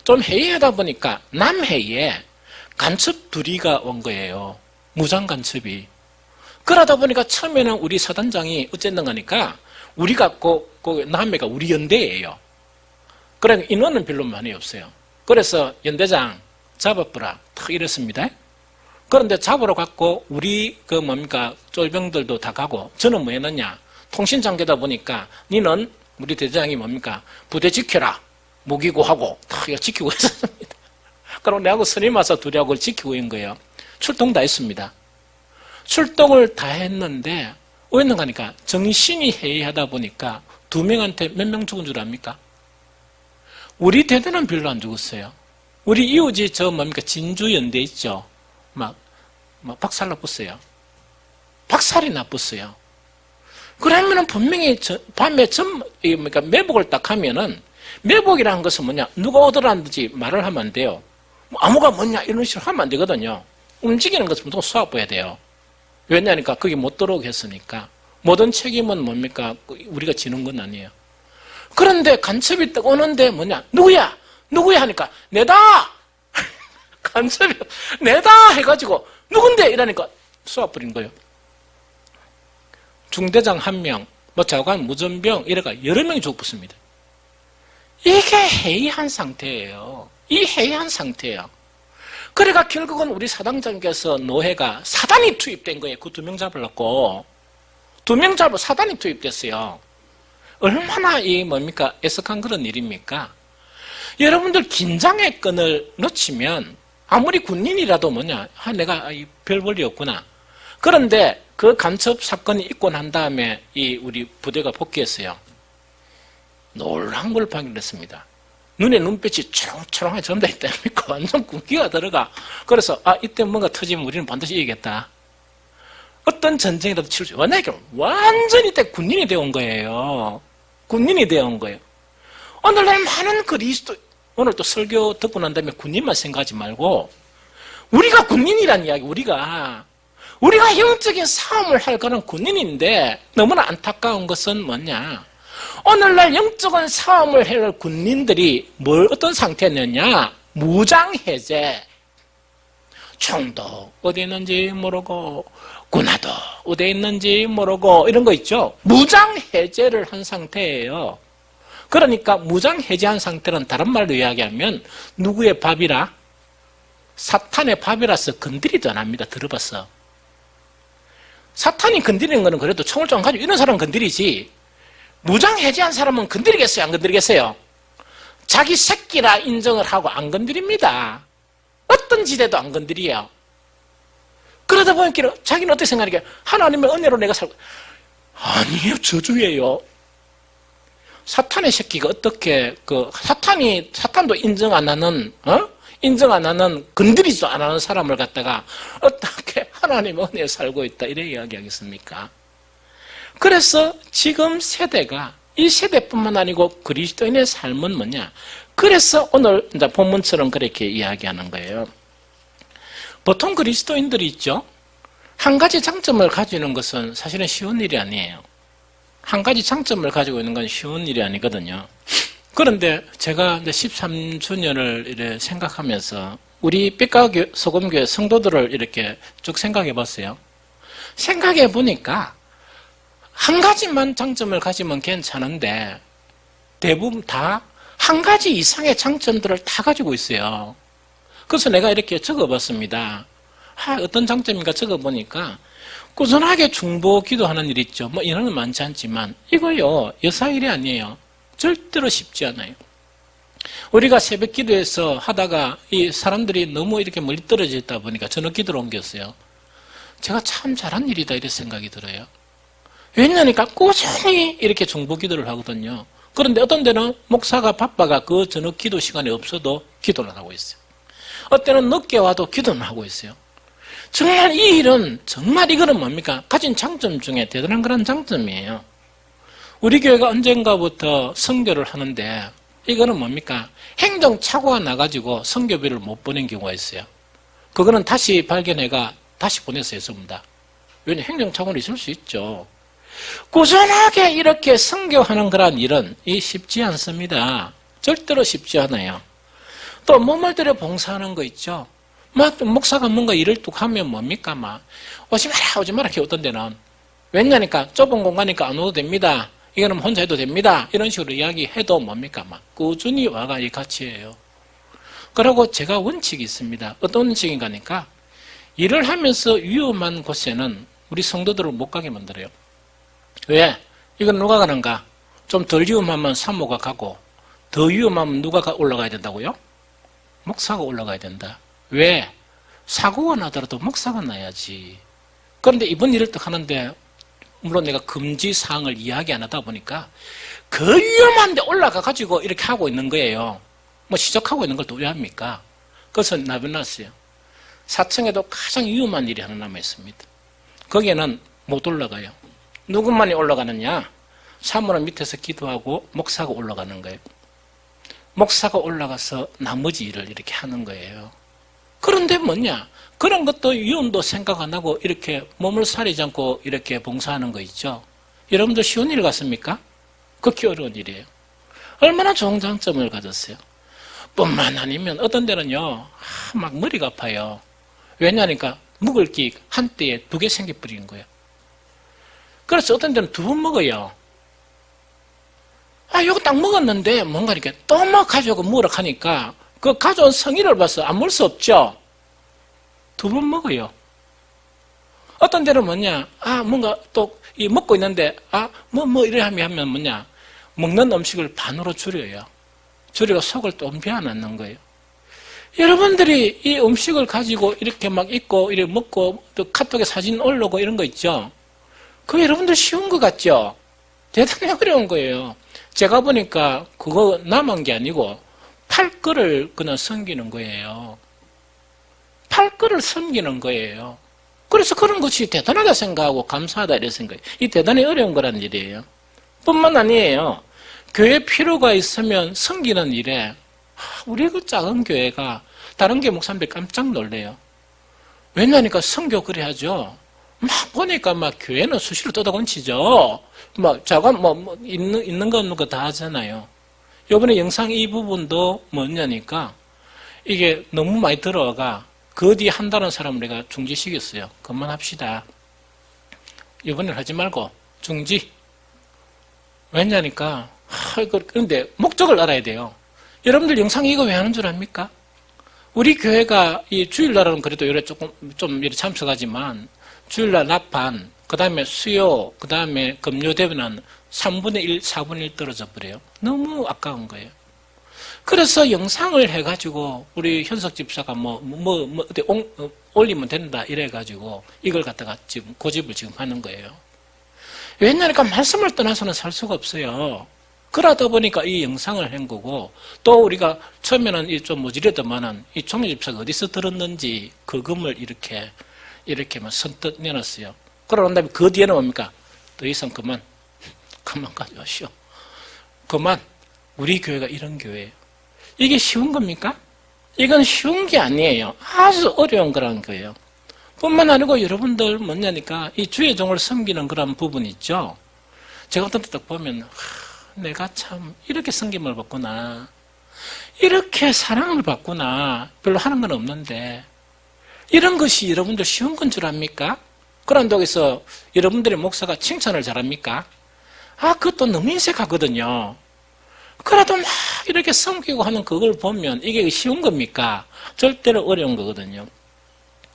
좀 해이하다 보니까 남해에 간첩 둘이가 온 거예요. 무장 간첩이. 그러다 보니까 처음에는 우리 사단장이 어쨌든 가니까 우리가 남해가 우리 연대예요. 그러니까 인원은 별로 많이 없어요. 그래서 연대장 잡아보라 탁 이랬습니다. 그런데 잡으러 갔고 우리 쫄병들도 다 가고 저는 뭐 했느냐 통신장교다 보니까 니는 우리 대장이 뭡니까 부대 지켜라 무기고하고 탁 지키고 있었습니다. 그럼 내하고 스님 와서 둘이하고 지키고 있는 거예요. 출동 다 했습니다. 출동을 다 했는데 왜 했는가 하니까 정신이 해이하다 보니까 2명한테 몇 명 죽은 줄 압니까? 우리 대대는 별로 안 죽었어요. 우리 이웃이 진주연대 있죠. 막 박살 났었어요. 박살이 났었어요. 그러면은 분명히 밤에 매복을 딱 하면은 매복이라는 것은 뭐냐? 누가 오더라든지 말을 하면 안 돼요. 암호가 뭐냐? 이런 식으로 하면 안 되거든요. 움직이는 것은 보통 수화보야 돼요. 왜냐니까 거기 못 들어오게 했으니까. 모든 책임은 뭡니까? 우리가 지는 건 아니에요. 그런데 간첩이 딱 오는데 뭐냐? 누구야? 하니까 내다! 간첩이 내다! 해가지고 누군데? 이러니까 쏘아버린 거예요. 중대장 1명, 자관 무전병 이래가 여러 명이 죽었습니다. 이게 해이한 상태예요. 이 해이한 상태예요. 그래가 결국은 우리 사당장께서 노회가 사단이 투입된 거예요. 그 2명 잡으려고. 2명 잡고 사단이 투입됐어요. 얼마나 애석한 그런 일입니까? 여러분들 긴장의 끈을 놓치면 아무리 군인이라도 내가 별 볼일 없구나. 그런데 그 간첩 사건이 있고 난 다음에 우리 부대가 복귀했어요. 놀란 걸 발견했습니다. 눈에 눈빛이 초롱초롱하게 점다 있다니까 완전 군기가 들어가. 그래서 이때 뭔가 터지면 우리는 반드시 이기겠다. 어떤 전쟁이라도 치를 수 있어요. 완전히 이때 군인이 되어 온 거예요. 군인이 되어 온 거예요. 오늘날 많은 그리스도, 오늘 또 설교 듣고 난 다음에 군인만 생각하지 말고, 우리가 군인이란 이야기, 우리가 영적인 싸움을 할 그런 군인인데, 너무나 안타까운 것은 뭐냐? 오늘날 영적인 싸움을 할 군인들이 어떤 상태였냐? 무장해제. 총도 어디 있는지 모르고, 군화도 어디 있는지 모르고, 이런 거 있죠? 무장해제를 한 상태예요. 그러니까 무장해제한 상태는 다른 말로 이야기하면 누구의 밥이라? 사탄의 밥이라서 건드리도 안 합니다. 들어봤어. 사탄이 건드리는 거는 그래도 총을 좀 가지고 이런 사람은 건드리지, 무장해제한 사람은 건드리겠어요? 안 건드리겠어요? 자기 새끼라 인정을 하고 안 건드립니다. 어떤 지대도 안 건드려요. 그러다 보니까 자기는 어떻게 생각하니까 하나님의 은혜로 내가 살고, 아니에요, 저주예요. 사탄의 새끼가 어떻게 사탄도 인정 안 하는 건드리지도 안 하는 사람을 갖다가 어떻게 하나님의 은혜에 살고 있다 이래 이야기하겠습니까? 그래서 지금 세대가, 이 세대뿐만 아니고 그리스도인의 삶은 뭐냐? 그래서 오늘 이제 본문처럼 그렇게 이야기하는 거예요. 보통 그리스도인들이 있죠? 한 가지 장점을 가지는 것은 사실은 쉬운 일이 아니에요. 한 가지 장점을 가지고 있는 건 쉬운 일이 아니거든요. 그런데 제가 이제 13주년을 이렇게 생각하면서 우리 빛과 소금교회 성도들을 이렇게 쭉 생각해 봤어요. 생각해 보니까 한 가지만 장점을 가지면 괜찮은데 대부분 다 한 가지 이상의 장점들을 다 가지고 있어요. 그래서 내가 이렇게 적어봤습니다. 어떤 장점인가 적어보니까 꾸준하게 중보 기도하는 일 있죠. 뭐 이런 건 많지 않지만 이거요, 여사 일이 아니에요. 절대로 쉽지 않아요. 우리가 새벽 기도에서 하다가 이 사람들이 너무 이렇게 멀리 떨어져 있다 보니까 저녁 기도로 옮겼어요. 제가 참 잘한 일이다 이런 생각이 들어요. 왜냐니까 꾸준히 이렇게 중보 기도를 하거든요. 그런데 어떤 데는 목사가 바빠가 그 저녁 기도 시간이 없어도 기도를 하고 있어요. 어떤 때는 늦게 와도 기도는 하고 있어요. 정말 이 일은, 정말 이거는 뭡니까? 가진 장점 중에 대단한 그런 장점이에요. 우리 교회가 언젠가부터 선교를 하는데 이거는 뭡니까? 행정착오가 나가지고 선교비를 못 보낸 경우가 있어요. 그거는 다시 발견해가 다시 보냈어요, 전부 다. 왜냐하면 행정착오는 있을 수 있죠. 꾸준하게 이렇게 선교하는 그런 일은 쉽지 않습니다. 절대로 쉽지 않아요. 또 몸을 들여 봉사하는 거 있죠. 막 목사가 뭔가 일을 뚝 하면 뭡니까? 막 오지 마라 이렇게 어떤 데는. 왜냐니까 좁은 공간이니까 안 오도 됩니다. 이거는 혼자 해도 됩니다. 이런 식으로 이야기해도 뭡니까? 막 꾸준히 와가 이 가치예요. 그리고 제가 원칙이 있습니다. 어떤 원칙인가 하니까 일을 하면서 위험한 곳에는 우리 성도들을 못 가게 만들어요. 왜? 이건 누가 가는가? 좀 덜 위험하면 사모가 가고 더 위험하면 누가 올라가야 된다고요? 목사가 올라가야 된다. 왜? 사고가 나더라도 목사가 나야지. 그런데 이번 일을 딱 하는데 물론 내가 금지 사항을 이야기 안 하다 보니까 그 위험한데 올라가가지고 이렇게 하고 있는 거예요. 뭐 시작하고 있는 걸 또 왜 합니까? 그래서 나변났어요. 사청에도 가장 위험한 일이 하나 남아있습니다. 거기에는 못 올라가요. 누구만이 올라가느냐? 사모는 밑에서 기도하고 목사가 올라가는 거예요. 목사가 올라가서 나머지 일을 이렇게 하는 거예요. 그런데 뭐냐? 그런 것도 위험도 생각 안 하고 이렇게 몸을 사리지 않고 이렇게 봉사하는 거 있죠. 여러분들 쉬운 일 같습니까? 극히 어려운 일이에요. 얼마나 좋은 장점을 가졌어요. 뿐만 아니면 어떤 데는요, 막 머리가 아파요. 왜냐니까 먹을 게 한때에 2개 생겨버리는 거예요. 그래서 어떤 데는 2번 먹어요. 이거 딱 먹었는데 뭔가 이렇게 또 막 가져오고 먹으러 가니까 그 가져온 성의를 봐서 안 먹을 수 없죠. 2번 먹어요. 어떤 데는 뭐냐, 뭔가 또 먹고 있는데, 이래 하면 뭐냐, 먹는 음식을 반으로 줄여요. 줄여서 속을 또 비워놓는 거예요. 여러분들이 이 음식을 가지고 이렇게 막 있고, 이렇게 먹고, 또 카톡에 사진 올리고 이런 거 있죠? 그거 여러분들 쉬운 거 같죠? 대단히 어려운 거예요. 제가 보니까 그거 남은 게 아니고, 팔걸을 그냥 섬기는 거예요. 팔걸을 섬기는 거예요. 그래서 그런 것이 대단하다 생각하고 감사하다 이런 생각이에요. 이 대단히 어려운 거란 일이에요. 뿐만 아니에요. 교회 필요가 있으면 섬기는 일에 우리 그 작은 교회가 다른 교회 목사님들이 깜짝 놀래요. 왜냐니까 선교 그래야죠. 막 보니까 막 교회는 수시로 뜯어건치죠. 막 자관 있는 거 없는 거 다 하잖아요. 이번에 영상 이 부분도 뭐냐니까 이게 너무 많이 들어가 그 뒤에 한다는 사람을 내가 중지시켰어요. 그만합시다. 이번엔 하지 말고 중지. 왜냐니까 그런데 목적을 알아야 돼요. 여러분들 영상 이거 왜 하는 줄 압니까? 우리 교회가 이 주일날은 그래도 요래 좀 이렇게 참석하지만 주일날 nap판, 그 다음에 수요, 그 다음에 금요대회는 3분의 1, 4분의 1 떨어져 버려요. 너무 아까운 거예요. 그래서 영상을 해가지고 우리 현석 집사가 어디 올리면 된다 이래가지고 이걸 갖다가 지금 고집을 지금 하는 거예요. 왜냐니까 말씀을 떠나서는 살 수가 없어요. 그러다 보니까 이 영상을 한 거고 또 우리가 처음에는 좀 모질했더만은 이 총리 집사가 어디서 들었는지 그 금을 이렇게만 선뜻 내놨어요. 그러고 다음에 그 뒤에는 뭡니까? 더 이상 그만 가져오시오. 그만. 우리 교회가 이런 교회예요. 이게 쉬운 겁니까? 이건 쉬운 게 아니에요. 아주 어려운 거라는 거예요. 뿐만 아니고 여러분들 뭐냐니까 이 주의 종을 섬기는 그런 부분 있죠. 제가 어떤 때 딱 보면 내가 참 이렇게 섬김을 받구나. 이렇게 사랑을 받구나. 별로 하는 건 없는데 이런 것이 여러분들 쉬운 건 줄 압니까? 그런다고 해서 여러분들의 목사가 칭찬을 잘합니까? 그것도 너무 인색하거든요. 그래도 막 이렇게 섬기고 하는 그걸 보면 이게 쉬운 겁니까? 절대로 어려운 거거든요.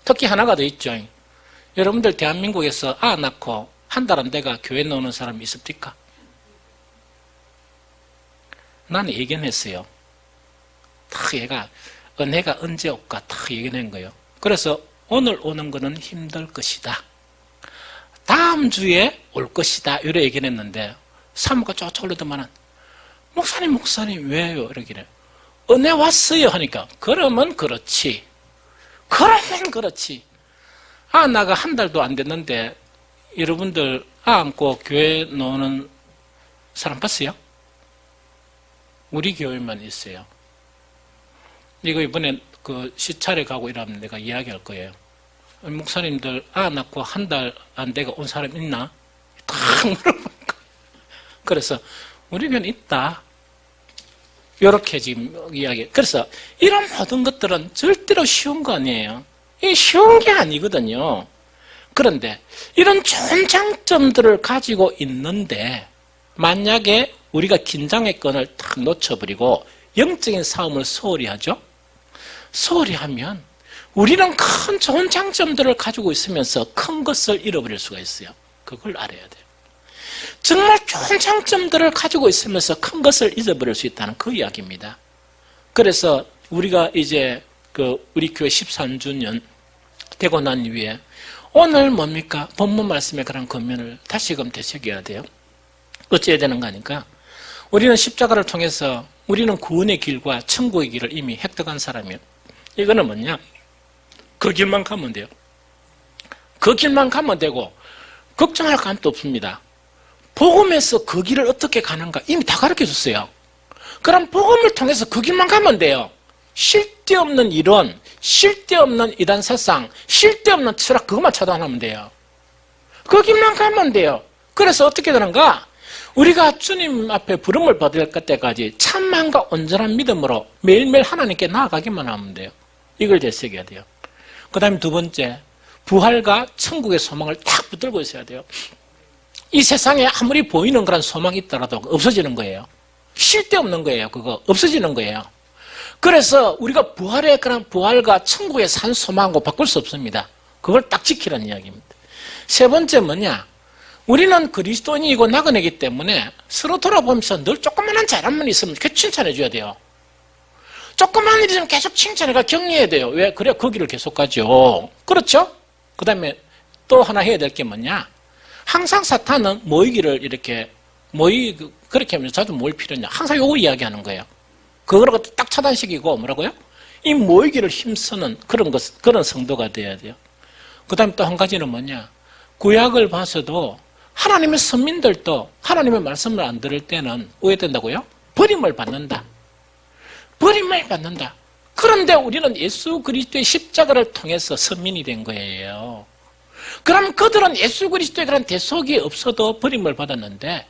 특히 하나가 더 있죠. 여러분들 대한민국에서 낳고 한 달 안 돼가 교회 나오는 사람이 있습니까? 나는 예견했어요. 딱 얘가 은혜가 언제 올까 딱 예견한 거예요. 그래서 오늘 오는 거는 힘들 것이다. 다음 주에 올 것이다. 이래 예견했는데 사모가 쫓아 올르더만은 목사님 왜요? 이러기래. 은혜 왔어요 하니까 그러면 그렇지. 나가 한 달도 안 됐는데 여러분들 안고 교회 나오는 사람 봤어요? 우리 교회만 있어요. 이거 이번에 그 시찰에 가고 이러면 내가 이야기할 거예요. 목사님들 낳고 한 달 안 돼가 온 사람 있나? 딱 물어보니까. 그래서 우리 교회는 있다. 이렇게 지금 이야기. 그래서 이런 모든 것들은 절대로 쉬운 거 아니에요. 이게 쉬운 게 아니거든요. 그런데 이런 좋은 장점들을 가지고 있는데 만약에 우리가 긴장의 끈을 탁 놓쳐버리고 영적인 싸움을 소홀히 하죠. 소홀히 하면 우리는 큰 좋은 장점들을 가지고 있으면서 큰 것을 잃어버릴 수가 있어요. 그걸 알아야 돼요. 정말 좋은 장점들을 가지고 있으면서 큰 것을 잊어버릴 수 있다는 그 이야기입니다. 그래서 우리가 이제 우리 교회 13주년 되고 난 이후에 오늘 뭡니까? 본문 말씀의 그런 권면을 다시금 되새겨야 돼요. 어찌해야 되는가 하니까 우리는 십자가를 통해서 우리는 구원의 길과 천국의 길을 이미 획득한 사람이에요. 이거는 뭐냐? 그 길만 가면 돼요. 그 길만 가면 되고 걱정할 감도 없습니다. 복음에서 그 길을 어떻게 가는가 이미 다 가르쳐줬어요. 그럼 복음을 통해서 그 길만 가면 돼요. 쓸데없는 이론, 쓸데없는 이단 세상, 쓸데없는 철학 그것만 차단하면 돼요. 그 길만 가면 돼요. 그래서 어떻게 되는가? 우리가 주님 앞에 부름을 받을 때까지 참만과 온전한 믿음으로 매일매일 하나님께 나아가기만 하면 돼요. 이걸 되새겨야 돼요. 그 다음에 두 번째, 부활과 천국의 소망을 딱 붙들고 있어야 돼요. 이 세상에 아무리 보이는 그런 소망이 있더라도 없어지는 거예요. 쓸데없는 거예요. 그거 없어지는 거예요. 그래서 우리가 부활의 그런 부활과 천국의 산 소망하고 바꿀 수 없습니다. 그걸 딱 지키라는 이야기입니다. 세 번째 뭐냐? 우리는 그리스도인이고 나그네이기 때문에 서로 돌아보면서 늘 조그마한 잘함만 있으면 계속 칭찬해 줘야 돼요. 조그마한 일이 있으면 계속 칭찬해가 격려해야 돼요. 왜? 그래야 그 길을 계속 가죠. 그렇죠? 그 다음에 또 하나 해야 될 게 뭐냐? 항상 사탄은 모이기를 그렇게 하면 자주 모일 필요 있냐? 항상 요거 이야기하는 거예요. 그거를 딱 차단시키고 뭐라고요? 이 모이기를 힘쓰는 그런 성도가 돼야 돼요. 그 다음에 또 한 가지는 뭐냐? 구약을 봐서도 하나님의 선민들도 하나님의 말씀을 안 들을 때는 어떻게 된다고요? 버림을 받는다. 버림을 받는다. 그런데 우리는 예수 그리스도의 십자가를 통해서 선민이 된 거예요. 그럼 그들은 예수 그리스도의 그런 대속이 없어도 버림을 받았는데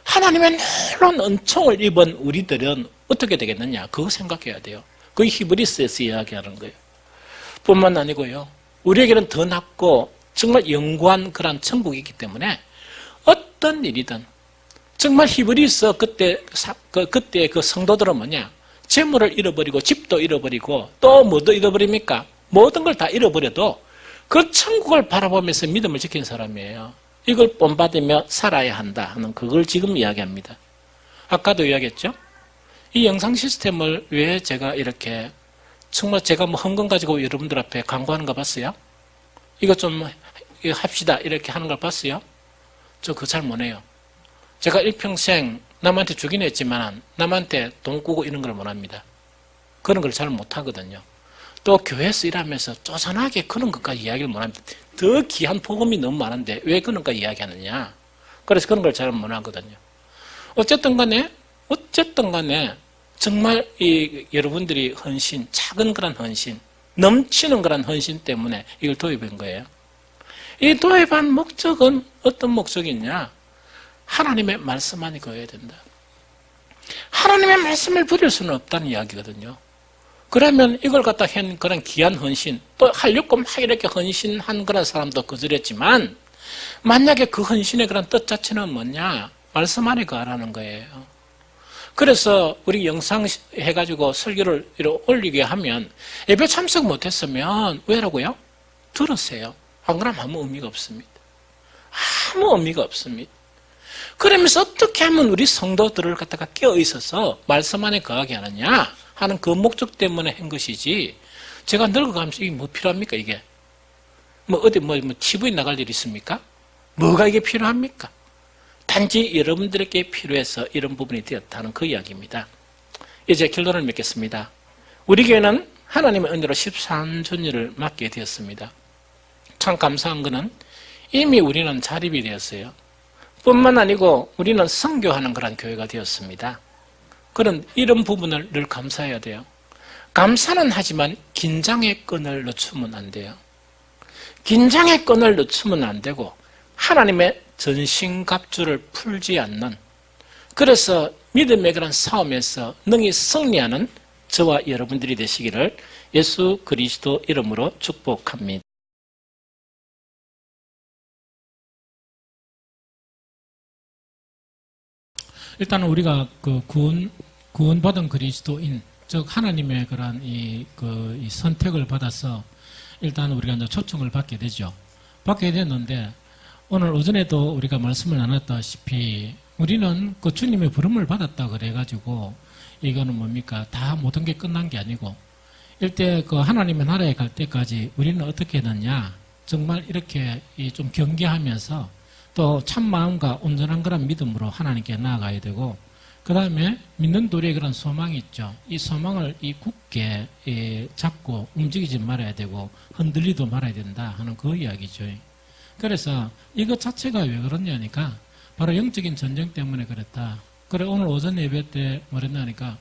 하나님의 놀라운 은총을 입은 우리들은 어떻게 되겠느냐? 그거 생각해야 돼요. 그게 히브리서에서 이야기하는 거예요. 뿐만 아니고요. 우리에게는 더 낫고 정말 영구한 그런 천국이 있기 때문에 어떤 일이든 정말 히브리서 그때 그 성도들은 뭐냐? 재물을 잃어버리고 집도 잃어버리고 또 뭐도 잃어버립니까? 모든 걸 다 잃어버려도 그 천국을 바라보면서 믿음을 지킨 사람이에요. 이걸 본받으며 살아야 한다 하는 그걸 지금 이야기합니다. 아까도 이야기했죠? 이 영상 시스템을 왜 제가 이렇게 정말 제가 뭐 헌금 가지고 여러분들 앞에 광고하는 거 봤어요? 이거 좀 합시다 이렇게 하는 걸 봤어요? 저 그거 잘 못해요. 제가 일평생 남한테 주긴 했지만 남한테 돈 꾸고 이런 걸 못합니다. 그런 걸 잘 못하거든요. 또 교회에서 일하면서 쪼잔하게 그런 것까지 이야기를 못합니다. 더 귀한 복음이 너무 많은데 왜 그런 거 이야기하느냐. 그래서 그런 걸 잘 못하거든요. 어쨌든 간에 정말 이 여러분들이 헌신, 작은 그런 헌신, 넘치는 그런 헌신 때문에 이걸 도입한 거예요. 이 도입한 목적은 어떤 목적이냐? 하나님의 말씀만이 거해야 된다. 하나님의 말씀을 버릴 수는 없다는 이야기거든요. 그러면 이걸 갖다 한 그런 귀한 헌신, 또 하려고 막 이렇게 헌신한 그런 사람도 거절했지만, 만약에 그 헌신의 그런 뜻 자체는 뭐냐? 말씀 안에 거하라는 거예요. 그래서 우리 영상 해가지고 설교를 올리게 하면, 예배 참석 못했으면, 왜라고요? 들으세요. 안 그러면 아무 의미가 없습니다. 아무 의미가 없습니다. 그러면서 어떻게 하면 우리 성도들을 갖다가 깨어있어서 말씀 안에 거하게 하느냐 하는 그 목적 때문에 한 것이지, 제가 늙어가면서 이게 뭐 필요합니까, 이게? 뭐 어디 뭐 TV 나갈 일 있습니까? 뭐가 이게 필요합니까? 단지 여러분들에게 필요해서 이런 부분이 되었다는 그 이야기입니다. 이제 결론을 맺겠습니다. 우리 교회는 하나님의 은혜로 13주년을 맞게 되었습니다. 참 감사한 것은 이미 우리는 자립이 되었어요. 뿐만 아니고 우리는 선교하는 그런 교회가 되었습니다. 그런 이런 부분을 늘 감사해야 돼요. 감사는 하지만 긴장의 끈을 늦추면 안 돼요. 긴장의 끈을 늦추면 안 되고 하나님의 전신갑주를 풀지 않는, 그래서 믿음의 그런 싸움에서 능히 승리하는 저와 여러분들이 되시기를 예수 그리스도 이름으로 축복합니다. 일단 우리가 그 구원받은 그리스도인, 즉 하나님의 그런 이 선택을 받아서 일단 우리가 이제 초청을 받게 되죠. 받게 됐는데 오늘 오전에도 우리가 말씀을 나눴다시피 우리는 그 주님의 부름을 받았다 그래가지고 이거는 뭡니까? 다 모든 게 끝난 게 아니고 일대 그 하나님의 나라에 갈 때까지 우리는 어떻게 했느냐? 정말 이렇게 좀 경계하면서 또 참마음과 온전한 그런 믿음으로 하나님께 나아가야 되고, 그 다음에 믿는 도리의 그런 소망이 있죠. 이 소망을 굳게 잡고 움직이지 말아야 되고 흔들리도 말아야 된다 하는 그 이야기죠. 그래서 이것 자체가 왜 그러냐니까 바로 영적인 전쟁 때문에 그랬다. 그래 오늘 오전 예배 때 뭐랬냐니까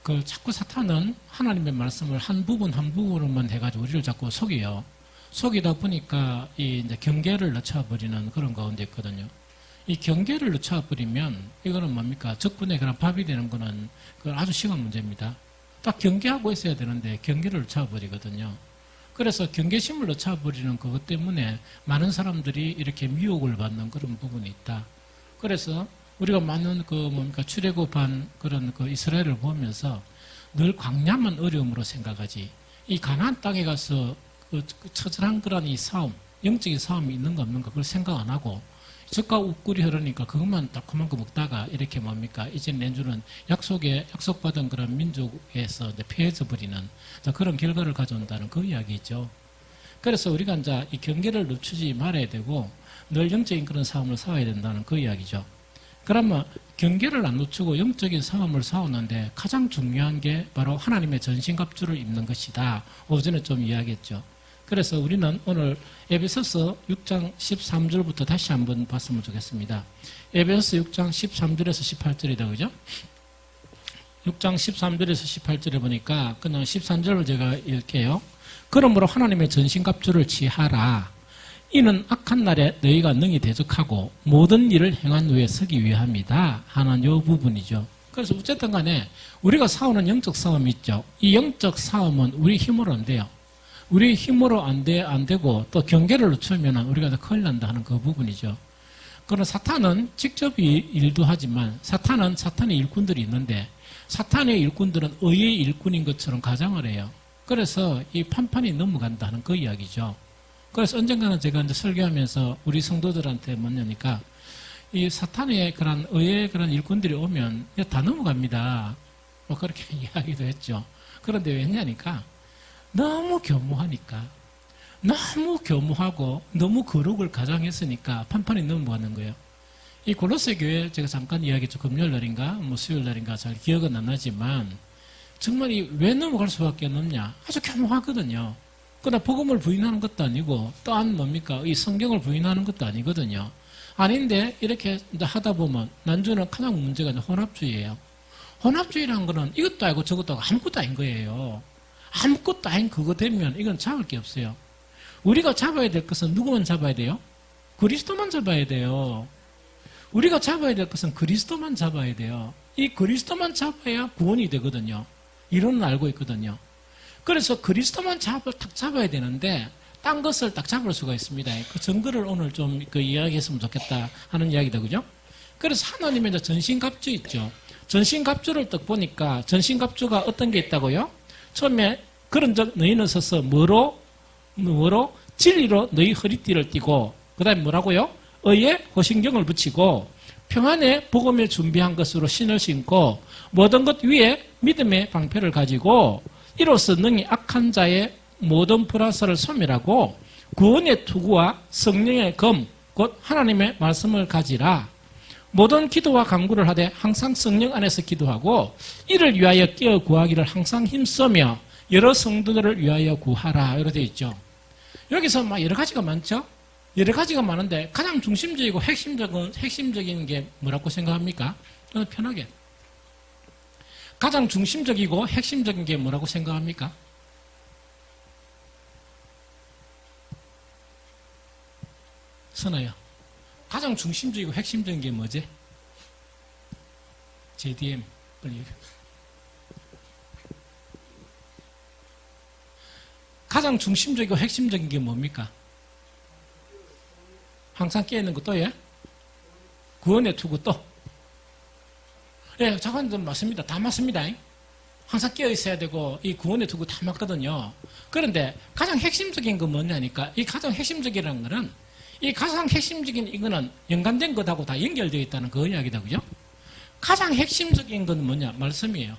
그 자꾸 사탄은 하나님의 말씀을 한 부분으로만 해가지고 우리를 자꾸 속여요. 속이다 보니까 이제 경계를 늦춰버리는 그런 가운데 있거든요. 이 경계를 늦춰버리면 이거는 뭡니까? 적군의 그런 밥이 되는 거는 그건 아주 심한 문제입니다. 딱 경계하고 있어야 되는데 경계를 늦춰버리거든요. 그래서 경계심을 늦춰버리는 그것 때문에 많은 사람들이 이렇게 미혹을 받는 그런 부분이 있다. 그래서 우리가 많은 출애굽한 그런 이스라엘을 보면서 늘 광야만 어려움으로 생각하지, 이 가나안 땅에 가서 그 처절한 그런 이 싸움, 영적인 싸움이 있는가 없는가 그걸 생각 안 하고 젖과 우꿀이 흐르니까 그것만 달콤한 거 먹다가 이렇게 뭡니까? 이제 내주는 약속받은 그런 민족에서 이제 피해져 버리는 그런 결과를 가져온다는 그 이야기죠. 그래서 우리가 이제 이 경계를 늦추지 말아야 되고 늘 영적인 그런 싸움을 싸워야 된다는 그 이야기죠. 그러면 경계를 안 늦추고 영적인 싸움을 싸우는데 가장 중요한 게 바로 하나님의 전신갑주를 입는 것이다. 오전에 좀 이야기했죠. 그래서 우리는 오늘 에베소서 6장 13절부터 다시 한번 봤으면 좋겠습니다. 에베소서 6장 13절에서 18절이다, 그죠? 6장 13절에서 18절에 보니까 그냥 13절을 제가 읽게요. 그러므로 하나님의 전신갑주를 취하라. 이는 악한 날에 너희가 능히 대적하고 모든 일을 행한 후에 서기 위함이다 하는 요 부분이죠. 그래서 어쨌든 간에 우리가 싸우는 영적 싸움이 있죠. 이 영적 싸움은 우리 힘으로 안 돼요. 우리 힘으로 안 되고 또 경계를 늦추면 우리가 더 큰일 난다 하는 그 부분이죠. 그러나 사탄은 직접 일도 하지만 사탄의 일꾼들이 있는데 사탄의 일꾼들은 의의 일꾼인 것처럼 가장을 해요. 그래서 이 판판이 넘어간다는 그 이야기죠. 그래서 언젠가는 제가 이제 설교하면서 우리 성도들한테 뭐냐니까 이 사탄의 그런 의의 그런 일꾼들이 오면 다 넘어갑니다. 뭐 그렇게 이야기도 했죠. 그런데 왜냐니까 너무 교묘하니까 너무 교묘하고 너무 거룩을 가장했으니까 판판이 넘어가는 거예요. 이 골로새 교회 제가 잠깐 이야기했죠. 금요일 날인가 뭐 수요일 날인가 잘 기억은 안 나지만 정말 왜 넘어갈 수밖에 없냐. 아주 교묘하거든요. 그러나 복음을 부인하는 것도 아니고 또한 뭡니까? 이 성경을 부인하는 것도 아니거든요. 아닌데 이렇게 하다 보면 난주는 가장 문제가 혼합주의예요. 혼합주의라는 거는 이것도 아니고 저것도 아니고 아무것도 아닌 거예요. 아무것도 아닌 그거 되면 이건 잡을 게 없어요. 우리가 잡아야 될 것은 누구만 잡아야 돼요? 그리스도만 잡아야 돼요. 우리가 잡아야 될 것은 그리스도만 잡아야 돼요. 이 그리스도만 잡아야 구원이 되거든요. 이론은 알고 있거든요. 그래서 그리스도만 딱 잡아야 되는데 딴 것을 딱 잡을 수가 있습니다. 그 증거를 오늘 좀 이야기했으면 좋겠다 하는 이야기다, 그죠? 그래서 하나님의 이제 전신갑주 있죠. 전신갑주를 딱 보니까 전신갑주가 어떤 게 있다고요? 처음에 그런 적 너희는 서서 뭐로 진리로 너희 허리띠를 띠고 그 다음에 뭐라고요? 의에 호신경을 붙이고 평안의 복음에 준비한 것으로 신을 신고 모든 것 위에 믿음의 방패를 가지고 이로써 능히 악한 자의 모든 불화살을 소멸하고 구원의 투구와 성령의 검 곧 하나님의 말씀을 가지라. 모든 기도와 간구를 하되 항상 성령 안에서 기도하고 이를 위하여 깨어 구하기를 항상 힘쓰며 여러 성도들을 위하여 구하라. 이렇게 되어 있죠. 여기서 막 여러 가지가 많죠. 여러 가지가 많은데 가장 중심적이고 핵심적인 게 뭐라고 생각합니까? 저는 편하게. 가장 중심적이고 핵심적인 게 뭐라고 생각합니까? 선아요. 가장 중심적이고 핵심적인 게 뭐지? JDM. 빨리. 가장 중심적이고 핵심적인 게 뭡니까? 항상 깨어있는 거 또, 예? 구원의 투구 또. 예, 잠깐 맞습니다. 다 맞습니다. 항상 깨어있어야 되고, 이 구원의 투구 다 맞거든요. 그런데 가장 핵심적인 건 뭐냐니까, 이 가장 핵심적이라는 거는, 이 가장 핵심적인 이거는 연관된 것하고 다 연결되어 있다는 그 이야기다, 그죠? 가장 핵심적인 건 뭐냐? 말씀이에요.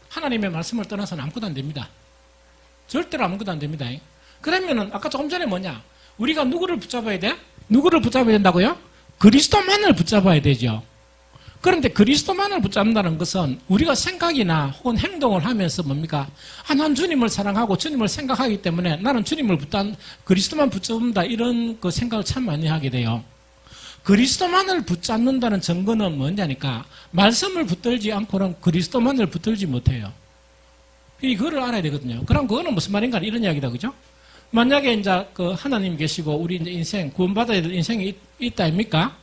하나님의 말씀을 떠나서는 아무것도 안 됩니다. 절대로 아무것도 안 됩니다. 그러면은 아까 조금 전에 뭐냐? 우리가 누구를 붙잡아야 돼? 누구를 붙잡아야 된다고요? 그리스도만을 붙잡아야 되죠. 그런데 그리스도만을 붙잡는다는 것은 우리가 생각이나 혹은 행동을 하면서 뭡니까? 난 주님을 사랑하고 주님을 생각하기 때문에 나는 그리스도만 붙잡는다 이런 그 생각을 참 많이 하게 돼요. 그리스도만을 붙잡는다는 증거는 뭐냐니까 말씀을 붙들지 않고는 그리스도만을 붙들지 못해요. 이거를 알아야 되거든요. 그럼 그거는 무슨 말인가 이런 이야기다, 그죠? 만약에 이제 그 하나님 계시고 우리 이제 인생 구원받아야 될 인생이 있다 아닙니까?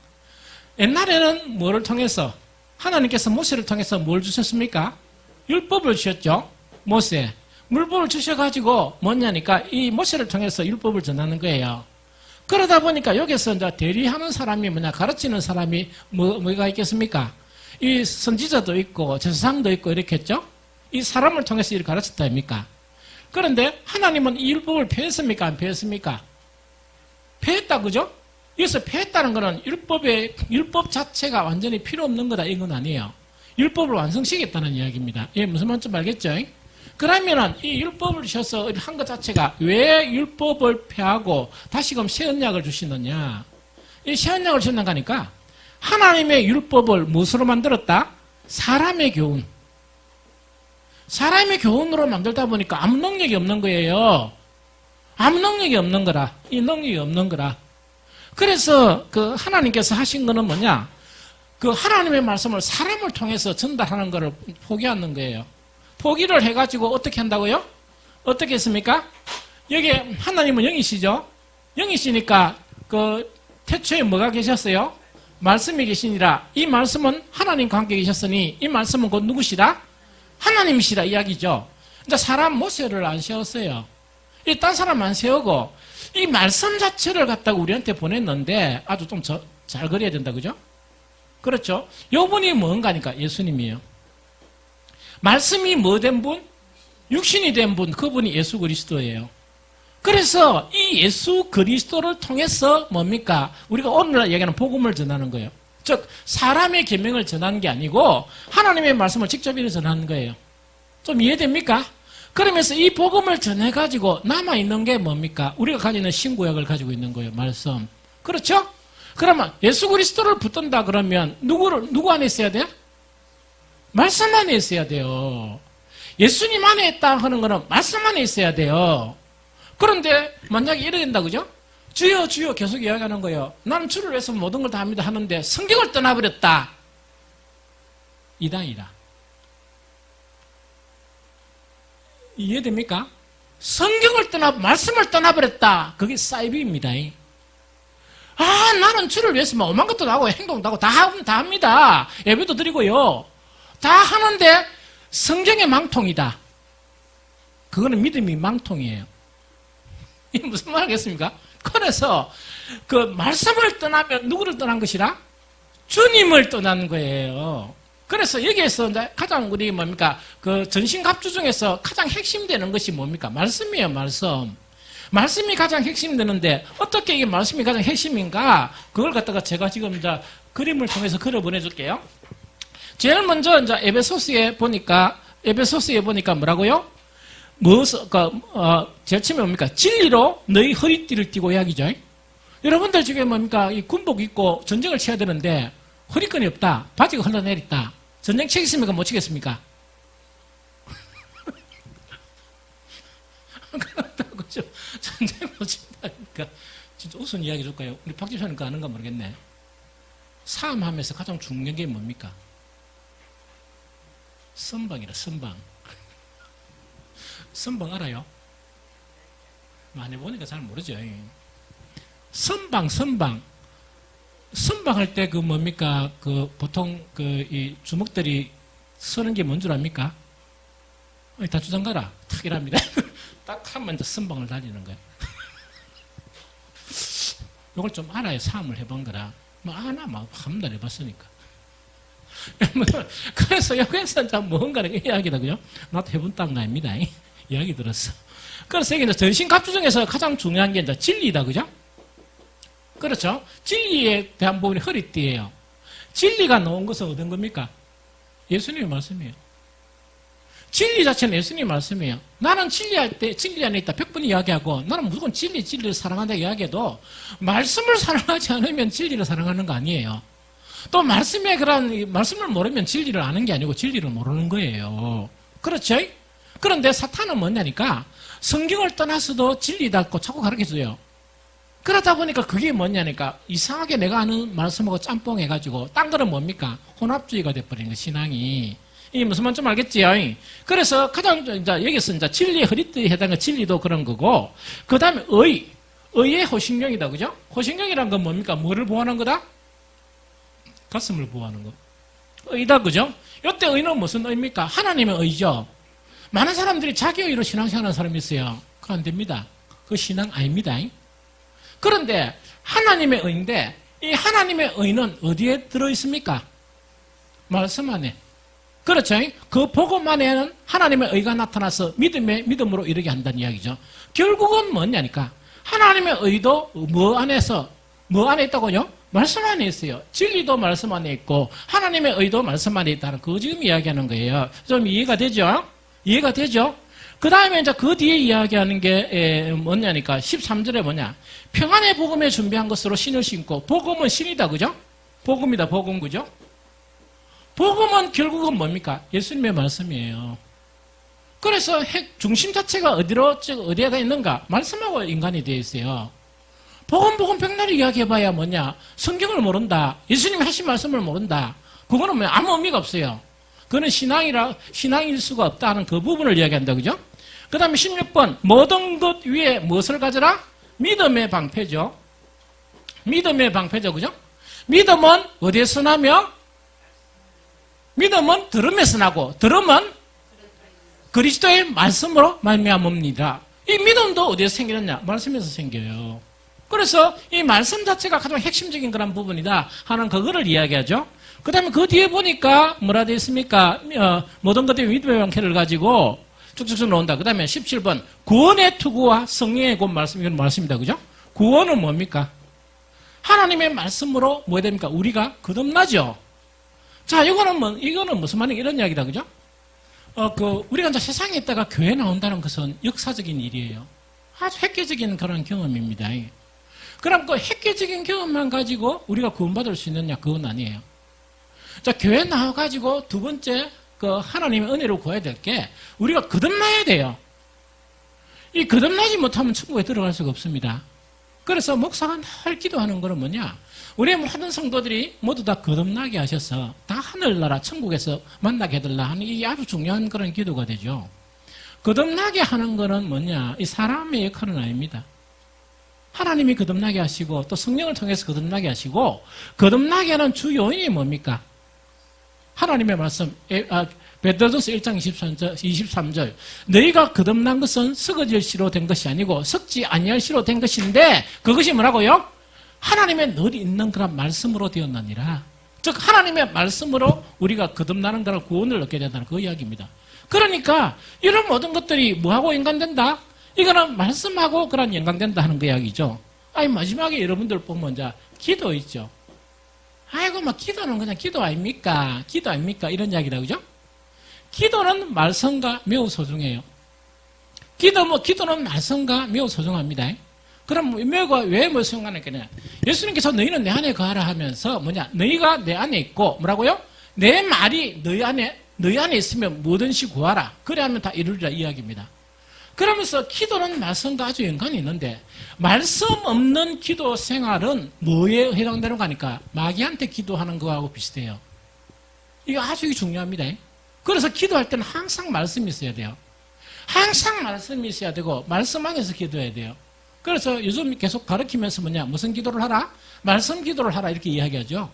옛날에는 뭐를 통해서 하나님께서 모세를 통해서 뭘 주셨습니까? 율법을 주셨죠. 모세 물법을 주셔가지고 뭐냐니까 이 모세를 통해서 율법을 전하는 거예요. 그러다 보니까 여기서 이제 대리하는 사람이 뭐냐 가르치는 사람이 뭐가 있겠습니까? 이 선지자도 있고 제사장도 있고 이렇게 했죠. 이 사람을 통해서 이를 가르쳤다 아닙니까? 그런데 하나님은 이 율법을 폐했습니까? 안 폐했습니까? 폐했다, 그죠? 여기서 폐했다는 것은 율법 자체가 완전히 필요 없는 거다, 이건 아니에요. 율법을 완성시켰다는 이야기입니다. 예, 무슨 말인지 알겠죠? 그러면은 이 율법을 주셔서 한 것 자체가 왜 율법을 폐하고 다시금 새 언약을 주시느냐? 이 새 언약을 주신다고 하니까 하나님의 율법을 무엇으로 만들었다? 사람의 교훈. 사람의 교훈으로 만들다 보니까 아무 능력이 없는 거예요. 아무 능력이 없는 거라. 이 능력이 없는 거라. 그래서 그 하나님께서 하신 거는 뭐냐? 그 하나님의 말씀을 사람을 통해서 전달하는 것을 포기하는 거예요. 포기를 해가지고 어떻게 한다고요? 어떻게 했습니까? 여기 하나님은 영이시죠? 영이시니까 그 태초에 뭐가 계셨어요? 말씀이 계시니라. 이 말씀은 하나님과 함께 계셨으니 이 말씀은 곧 누구시라? 하나님이시라 이야기죠. 근데 사람 모세를 안 세웠어요. 이 딴 사람 안 세우고 이 말씀 자체를 갖다가 우리한테 보냈는데 아주 좀 잘 그려야 된다, 그죠? 그렇죠? 요분이 뭔가니까 예수님이에요. 말씀이 뭐 된 분? 육신이 된 분, 그분이 예수 그리스도예요. 그래서 이 예수 그리스도를 통해서 뭡니까? 우리가 오늘날 얘기하는 복음을 전하는 거예요. 즉 사람의 계명을 전하는 게 아니고 하나님의 말씀을 직접 이렇게 전하는 거예요. 좀 이해됩니까? 그러면서 이 복음을 전해가지고 남아있는 게 뭡니까? 우리가 가지고 있는 신구약을 가지고 있는 거예요. 말씀. 그렇죠? 그러면 예수 그리스도를 붙든다 그러면 누구 안에 있어야 돼요? 말씀 안에 있어야 돼요. 예수님 안에 있다 하는 거는 말씀 안에 있어야 돼요. 그런데 만약에 이래 된다, 그죠? 주여 주여 계속 이야기하는 거예요. 나는 주를 위해서 모든 걸 다 합니다 하는데 성경을 떠나버렸다. 이단이다. 이해됩니까? 성경을 말씀을 떠나버렸다. 그게 사이비입니다. 아, 나는 주를 위해서 뭐 오만 것도 하고 행동도 하고 다 합니다. 예배도 드리고요. 다 하는데 성경의 망통이다. 그거는 믿음이 망통이에요. 이게 무슨 말이겠습니까? 그래서 그 말씀을 떠나면 누구를 떠난 것이라? 주님을 떠난 거예요. 그래서 여기에서 가장 우리 뭡니까? 그 전신갑주 중에서 가장 핵심되는 것이 뭡니까? 말씀이에요, 말씀. 말씀이 가장 핵심되는데 어떻게 이게 말씀이 가장 핵심인가? 그걸 갖다가 제가 지금 이제 그림을 통해서 그려 보내줄게요. 제일 먼저 이제 에베소스에 보니까 뭐라고요? 제일 처음에 뭡니까? 진리로 너희 허리띠를 띠고 이야기죠. 여러분들 지금 뭡니까? 이 군복 입고 전쟁을 쳐야 되는데 허리끈이 없다. 바지가 흘러내렸다. 전쟁 치겠습니까? 못 치겠습니까? 그렇죠. 전쟁 못 친다니까. 진짜 우스운 이야기 줄까요? 우리 박 집사님과 아는가 모르겠네. 싸움하면서 가장 중요한 게 뭡니까? 선방이라, 선방. 선방 알아요? 많이 보니까 잘 모르죠. 선방. 선방할 때 그 뭡니까? 그 보통 이 주먹들이 서는 게 뭔 줄 압니까? 다 주장 가라. 탁 이랍니다. 딱 하면 이제 선방을 달리는 거예요. 이걸 좀 알아야 싸움을 해본 거라. 뭐 아나 막 한 달 해봤으니까. 그래서 여기서 참 뭔가를 이야기다, 그죠? 나도 해본 땅 아닙니다. 이야기 들었어. 그래서 이게 전신갑주 중에서 가장 중요한 게 이제 진리다, 그죠? 그렇죠? 진리에 대한 부분이 허리띠예요. 진리가 나온 것은 어떤 겁니까? 예수님의 말씀이에요. 진리 자체는 예수님의 말씀이에요. 나는 진리할 때 진리 안에 있다 100번 이야기하고 나는 무조건 진리를 사랑한다 이야기해도 말씀을 사랑하지 않으면 진리를 사랑하는 거 아니에요. 또 말씀에 그런 말씀을 모르면 진리를 아는 게 아니고 진리를 모르는 거예요. 그렇죠? 그런데 사탄은 뭐냐니까 성경을 떠나서도 진리다고 자꾸 가르쳐줘요. 그러다 보니까 그게 뭐냐니까 이상하게 내가 아는 말씀하고 짬뽕해가지고 딴 거는 뭡니까? 혼합주의가 돼버리는 거 신앙이. 이게 무슨 말인지 좀 알겠지요? 그래서 가장 이제 여기서 이제 진리의 허리띠에 해당하는 진리도 그런 거고 그 다음에 의의 호신경이다, 그죠? 호신경이란 건 뭡니까? 뭐를 보호하는 거다? 가슴을 보호하는 거. 의다, 그죠? 이때 의는 무슨 의입니까? 하나님의 의죠. 많은 사람들이 자기 의로 신앙생활하는 사람이 있어요. 그거 안 됩니다. 그거 신앙 아닙니다. 그런데 하나님의 의인데 이 하나님의 의는 어디에 들어있습니까? 말씀 안에. 그렇죠? 그 복음 안에는 하나님의 의가 나타나서 믿음으로 이르게 한다는 이야기죠. 결국은 뭐냐니까 하나님의 의도 뭐 안에 있다고요? 말씀 안에 있어요. 진리도 말씀 안에 있고 하나님의 의도 말씀 안에 있다는 그거 지금 이야기하는 거예요. 좀 이해가 되죠? 이해가 되죠? 그 다음에 이제 그 뒤에 이야기하는 게 뭐냐니까 13절에 뭐냐? 평안의 복음에 준비한 것으로 신을 신고 복음은 신이다, 그죠? 복음이다, 복음, 그죠? 복음은 결국은 뭡니까? 예수님의 말씀이에요. 그래서 핵 중심 자체가 어디에다 있는가? 말씀하고 인간이 되어 있어요. 복음 백날 이야기해봐야 뭐냐? 성경을 모른다. 예수님이 하신 말씀을 모른다. 그거는 뭐 아무 의미가 없어요. 그거는 신앙일 수가 없다는 그 부분을 이야기한다. 그죠? 그 다음에 16번. 모든 것 위에 무엇을 가져라? 믿음의 방패죠. 믿음의 방패죠. 그죠? 믿음은 어디에서 나며? 믿음은 들음에서 나고, 들음은 그리스도의 말씀으로 말미암습니다. 이 믿음도 어디에서 생기느냐? 말씀에서 생겨요. 그래서 이 말씀 자체가 가장 핵심적인 그런 부분이다 하는 그거를 이야기하죠. 그 다음에 그 뒤에 보니까 뭐라 되어 있습니까? 모든 것들이 믿음의 방패를 가지고 쭉쭉쭉 나온다. 그 다음에 17번. 구원의 투구와 성령의 곧 말씀, 이건 말씀입니다. 그죠? 구원은 뭡니까? 하나님의 말씀으로 뭐 됩니까? 우리가 거듭나죠. 자, 이거는 무슨 말이냐? 이런 이야기다. 그죠? 우리가 이제 세상에 있다가 교회 나온다는 것은 역사적인 일이에요. 아주 획기적인 그런 경험입니다. 그럼 그 획기적인 경험만 가지고 우리가 구원받을 수 있느냐? 그건 아니에요. 자, 교회 나와가지고 두 번째, 하나님의 은혜로 구해야 될 게, 우리가 거듭나야 돼요. 이 거듭나지 못하면 천국에 들어갈 수가 없습니다. 그래서 목사가 늘 기도하는 거는 뭐냐? 우리의 모든 성도들이 모두 다 거듭나게 하셔서 다 하늘나라 천국에서 만나게 해달라 하는 이 아주 중요한 그런 기도가 되죠. 거듭나게 하는 거는 뭐냐? 이 사람의 역할은 아닙니다. 하나님이 거듭나게 하시고 또 성령을 통해서 거듭나게 하시고 거듭나게 하는 주 요인이 뭡니까? 하나님의 말씀, 베드로전서 1장 23절. 너희가 거듭난 것은 썩어질 씨로 된 것이 아니고 썩지 아니할 씨로 된 것인데 그것이 뭐라고요? 하나님의 늘 있는 그런 말씀으로 되었느니라. 즉 하나님의 말씀으로 우리가 거듭나는 그런 구원을 얻게 된다는 그 이야기입니다. 그러니까 이런 모든 것들이 뭐하고 연관된다? 이거는 말씀하고 그런 연관된다 하는 그 이야기죠. 아니 마지막에 여러분들 보면 이제 기도 있죠. 아이고 막 기도는 그냥 기도 아닙니까? 기도 아닙니까? 이런 이야기다. 그죠? 기도는 말씀과 매우 소중해요. 기도는 말씀과 매우 소중합니다. 그럼 왜 소중하냐? 예수님께서 너희는 내 안에 거하라 하면서 너희가 내 안에 있고 뭐라고요? 내 말이 너희 안에 있으면 뭐든지 구하라. 그래 하면 다 이루리라 이야기입니다. 그러면서 기도는 말씀과 아주 연관이 있는데 말씀 없는 기도 생활은 뭐에 해당되는 거니까 마귀한테 기도하는 거하고 비슷해요. 이거 아주 중요합니다. 그래서 기도할 때는 항상 말씀이 있어야 돼요. 항상 말씀이 있어야 되고 말씀 안에서 기도해야 돼요. 그래서 요즘 계속 가르치면서 무슨 기도를 하라? 말씀 기도를 하라 이렇게 이야기하죠.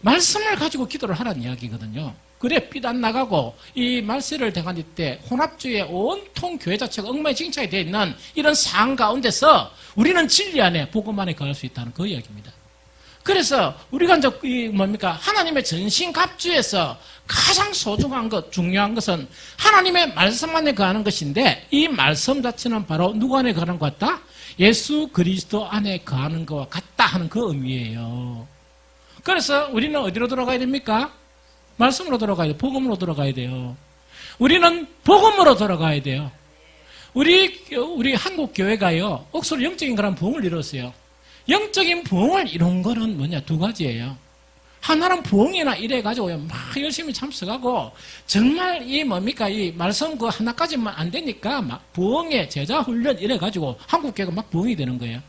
말씀을 가지고 기도를 하라는 이야기거든요. 그래 삐단 나가고 이 말세를 대하는 때 혼합주의의 온통 교회 자체가 엉망진창이 되어 있는 이런 상황 가운데서 우리는 진리 안에 복음 안에 거할 수 있다는 그 이야기입니다. 그래서 우리가 이제 하나님의 전신갑주에서 가장 소중한 것, 중요한 것은 하나님의 말씀 안에 거하는 것인데 이 말씀 자체는 바로 누구 안에 거하는 것 같다? 예수 그리스도 안에 거하는 것과 같다 하는 그 의미예요. 그래서 우리는 어디로 돌아가야 됩니까? 말씀으로 돌아가야 돼요. 복음으로 돌아가야 돼요. 우리는 복음으로 돌아가야 돼요. 우리 한국 교회가요, 억수로 영적인 그런 부흥을 이뤘어요. 영적인 부흥을 이룬 거는 두 가지예요. 하나는 부흥이나 이래가지고 막 열심히 참석하고, 정말 이 말씀 그 하나까지만 안 되니까 막 부흥의 제자 훈련 이래가지고 한국교회가 막 부흥이 되는 거예요.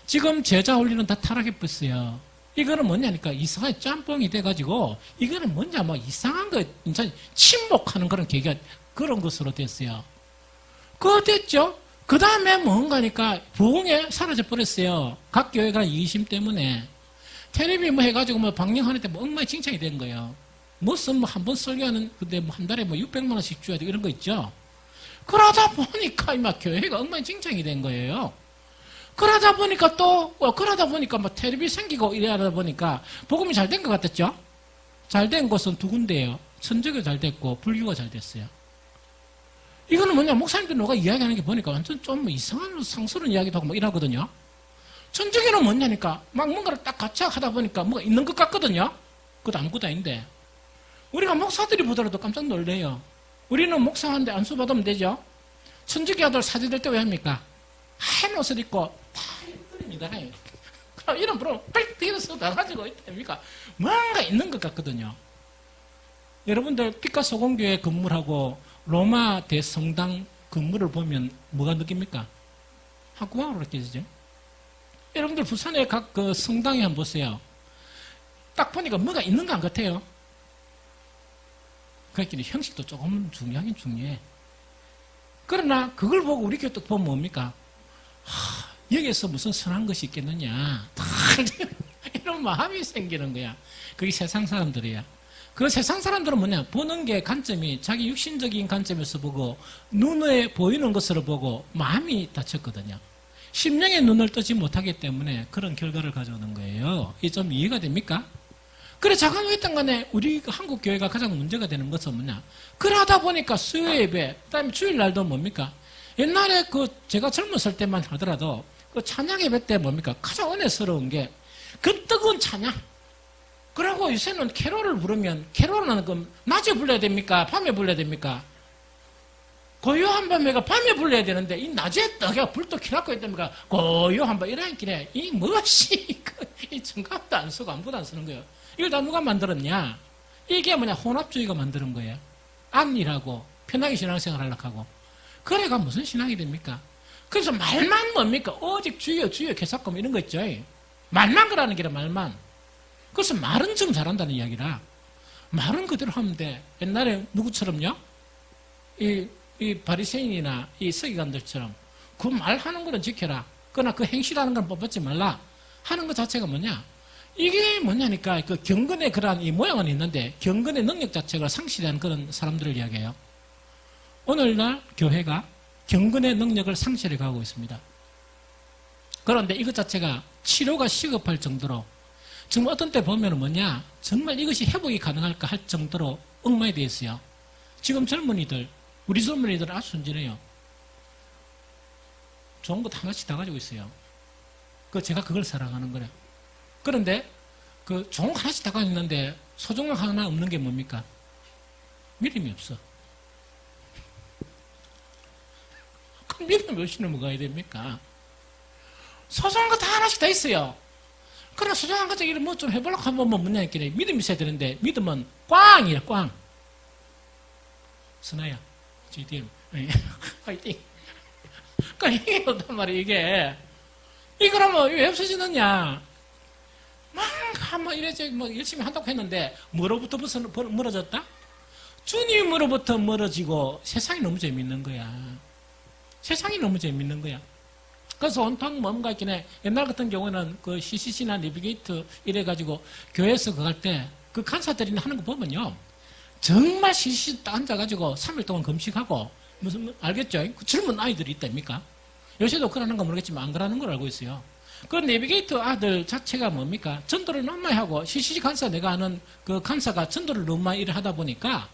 지금 제자 훈련은 다 타락해버렸어요. 이거는 뭐냐니까 이상하게 짬뽕이 돼가지고 이거는 이상한 거 진짜 침묵하는 그런 계기가 그런 것으로 됐어요. 그거 됐죠? 그 다음에 뭔가니까 부흥에 사라져 버렸어요. 각 교회가 이기심 때문에 텔레비 해가지고 방영하는데 엉망진창이 된 거예요. 한 번 설교하는 근데 한 달에 600만 원씩 줘야 돼 이런 거 있죠. 그러다 보니까 교회가 엉망진창이 된 거예요. 그러다 보니까 텔레비 생기고 이러다 보니까 복음이 잘 된 것 같았죠? 잘 된 곳은 두 군데예요. 천주교 잘 됐고 불교가 잘 됐어요. 이거는 목사님들 누가 이야기하는 게 보니까 완전 좀 이상한 상스러운 이야기도 하고 이러거든요. 천주교는 뭐냐니까 뭔가를 딱 같이 하다 보니까 뭐가 있는 것 같거든요. 그것도 아무것도 아닌데 우리가 목사들이 보더라도 깜짝 놀래요. 우리는 목사한테 안수 받으면 되죠. 천주교 아들 사죄 될 때 왜 합니까? 하얀 옷을 입고 다 입니다. 그럼 이런 부러워 빽 쏟아 가지고 있답니까? 뭔가 있는 것 같거든요. 여러분들 피카소 공교에 근무하고 로마 대성당 건물을 보면 뭐가 느낍니까? 학구방으로 느껴지죠. 여러분들 부산의 각 그 성당에 한번 보세요. 딱 보니까 뭐가 있는 것 같아요. 그러니까 형식도 조금 중요하긴 중요해. 그러나 그걸 보고 우리 교회 또 보면 뭡니까? 여기에서 무슨 선한 것이 있겠느냐. 이런 마음이 생기는 거야. 그게 세상 사람들이야. 그 세상 사람들은 뭐냐? 보는 게 관점이 자기 육신적인 관점에서 보고 눈에 보이는 것으로 보고 마음이 다쳤거든요. 심령의 눈을 뜨지 못하기 때문에 그런 결과를 가져오는 거예요. 이게 좀 이해가 됩니까? 그래, 작은 어떤 간에 우리 한국 교회가 가장 문제가 되는 것은 뭐냐? 그러다 보니까 수요 예배, 그다음에 주일날도 뭡니까? 옛날에 제가 젊었을 때만 하더라도 그 찬양 예배 때 뭡니까? 가장 은혜스러운 게 그 뜨거운 찬양. 그러고 요새는 캐롤을 부르면 캐롤은 그 낮에 불러야 됩니까? 밤에 불러야 됩니까? 고요한 밤에가 밤에 불러야 되는데 이 낮에 떡에 불도 켜놓고 있답니까? 고요한 밤 이런 길에 이 무엇이 이 정감도 안 쓰고 아무것도 안 쓰는 거예요. 이걸 다 누가 만들었냐? 이게 뭐냐? 혼합주의가 만드는 거예요. 안일하고 편하게 신앙생활 하려고 하고. 그래가 무슨 신앙이 됩니까? 그래서 말만 뭡니까? 오직 주여 주여 개사금 이런 거 있죠. 말만 그러는 게라 말만. 그래서 말은 좀 잘한다는 이야기라. 말은 그대로 하면 돼. 옛날에 누구처럼요? 이 바리새인이나 이 서기관들처럼 그 말하는 거는 지켜라. 그러나 그 행실하는 건 뽑지 말라. 하는 것 자체가 뭐냐? 이게 뭐냐니까 그 경건의 그러한 이 모양은 있는데 경건의 능력 자체가 상실한 그런 사람들을 이야기해요. 오늘날 교회가 경건의 능력을 상실해 가고 있습니다. 그런데 이것 자체가 치료가 시급할 정도로 정말 어떤 때 보면 뭐냐? 정말 이것이 회복이 가능할까 할 정도로 엉망이 되어 있어요. 지금 젊은이들, 우리 젊은이들 아주 순진해요. 좋은 것 하나씩 다 가지고 있어요. 제가 그걸 사랑하는 거래요. 그런데 그 좋은 거 하나씩 다 가지고 있는데 소중한 하나 없는 게 뭡니까? 믿음이 없어. 그 믿음이 없이는 뭐가 해야 됩니까? 소중한 거 다 하나씩 다 있어요. 그러나 소중한 것 저기를 뭐 좀 해보려고 하면 뭐냐 했길래 믿음이 있어야 되는데 믿음은 꽝이야, 꽝. 스나야, GDM, 화이팅. 그러니까 이게 어떤 말이야, 이게. 이거라면 왜 없어지느냐? 한번 이래저래 뭐 열심히 한다고 했는데 뭐로부터 멀어졌다? 주님으로부터 멀어지고 세상이 너무 재밌는 거야. 세상이 너무 재밌는 거야. 그래서 온통 뭔가 있긴 옛날 같은 경우는 그 CCC나 내비게이터 이래가지고 교회에서 그거 할 때 그 간사들이 하는 거 보면요. 정말 CCC 딱 앉아가지고 3일 동안 금식하고 무슨 알겠죠? 그 젊은 아이들이 있답니까? 요새도 그러는 거 모르겠지만 안 그러는 걸 알고 있어요. 그 내비게이터 아들 자체가 뭡니까? 전도를 너무 많이 하고 CCC 간사 내가 아는 그 간사가 전도를 너무 많이 일을 하다 보니까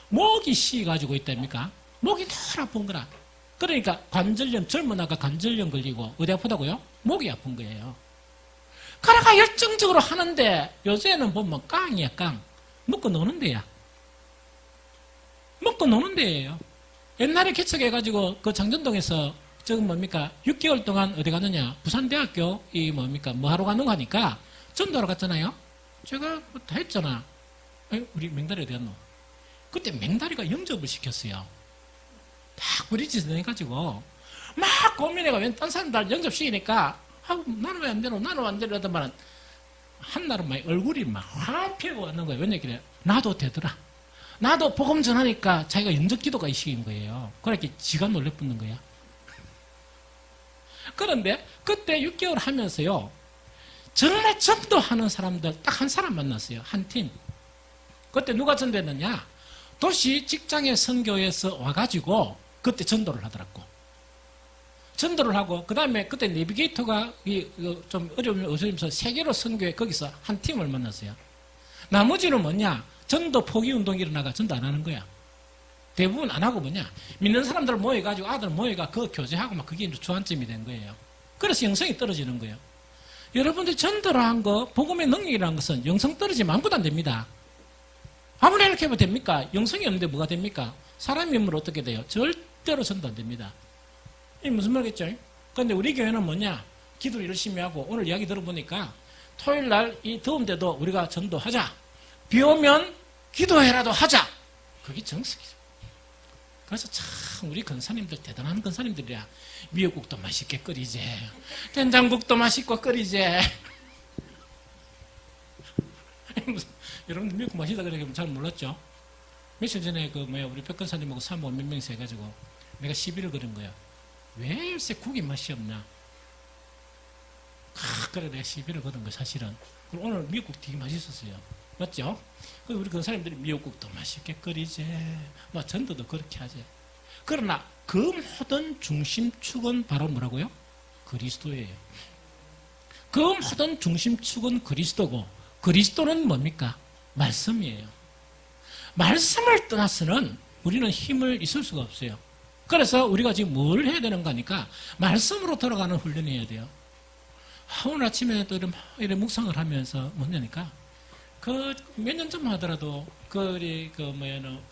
목이 쉬가지고 있답니까? 목이 늘 아픈 거라. 그러니까 관절염, 젊은 아가 관절염 걸리고 어디 아프다고요? 목이 아픈 거예요. 그래가 열정적으로 하는데 요새는 보면 깡이야, 깡. 먹고 노는 데야. 먹고 노는 데예요. 옛날에 개척해가지고 그 장전동에서 저건 뭡니까? 6개월 동안 어디 갔느냐? 부산대학교 이 뭡니까? 뭐 하러 가는 거 하니까 전도하러 갔잖아요. 제가 다 했잖아. 우리 맹다리 어디 갔노? 그때 맹다리가 영접을 시켰어요. 딱 부딪히서 해가지고 막 고민해가 왜 딴 사람들 영접시키니까 나는 왜 안 되노? 나는 왜 안 되노? 하던 말은 한날은 막 얼굴이 막 화피고 왔는 거예요. 왜냐 그래? 나도 되더라. 나도 복음 전하니까 자기가 영접 기도가 이식인 거예요. 그렇게 지가 놀래 붙는 거야. 그런데 그때 6개월 하면서요. 정말 전도하는 사람들 딱 한 사람 만났어요. 한 팀. 그때 누가 전도했느냐? 도시 직장의 선교에서 와가지고 그때 전도를 하더라고. 전도를 하고 그 다음에 그때 내비게이터가 좀 어려우면서 세계로 선교에 거기서 한 팀을 만났어요. 나머지는 뭐냐? 전도 포기 운동이 일어나가 전도 안 하는 거야. 대부분 안 하고 뭐냐? 믿는 사람들 모여가지고 아들 모여가 그거 교제하고 막 그게 이제 주안점이 된 거예요. 그래서 영성이 떨어지는 거예요. 여러분들이 전도를 한 거, 복음의 능력이라는 것은 영성 떨어지면 아무것도 안 됩니다. 아무리 이렇게 하면 됩니까? 영성이 없는데 뭐가 됩니까? 사람의 힘으로 어떻게 돼요? 절대로 전도 안 됩니다. 이게 무슨 말이겠죠? 그런데 우리 교회는 뭐냐? 기도를 열심히 하고 오늘 이야기 들어보니까 토요일 날 이 더운데도 우리가 전도하자. 비 오면 기도해라도 하자. 그게 정석이죠. 그래서 참 우리 근사님들 대단한 근사님들이야. 미역국도 맛있게 끓이지, 된장국도 맛있고 끓이지. 여러분들 미역국 맛있다 그러면 잘 몰랐죠? 며칠 전에 우리 백 근사님하고 사모 몇 명이서 해가지고 내가 시비를 걸은 거야. 왜 요새 국이 맛이 없냐? 그래 내가 시비를 걸은 거야 사실은. 그리고 오늘 미역국 되게 맛있었어요. 맞죠? 그리고 우리 근사님들이 미역국도 맛있게 끓이지, 전도도 그렇게 하지. 그러나 그 모든 중심축은 바로 뭐라고요? 그리스도예요. 그 모든 중심축은 그리스도고, 그리스도는 뭡니까? 말씀이에요. 말씀을 떠나서는 우리는 힘을 있을 수가 없어요. 그래서 우리가 지금 뭘 해야 되는 거니까 말씀으로 돌아가는 훈련을 해야 돼요. 오늘 아침에 또 이런 묵상을 하면서 뭐냐니까 몇 년 전만 하더라도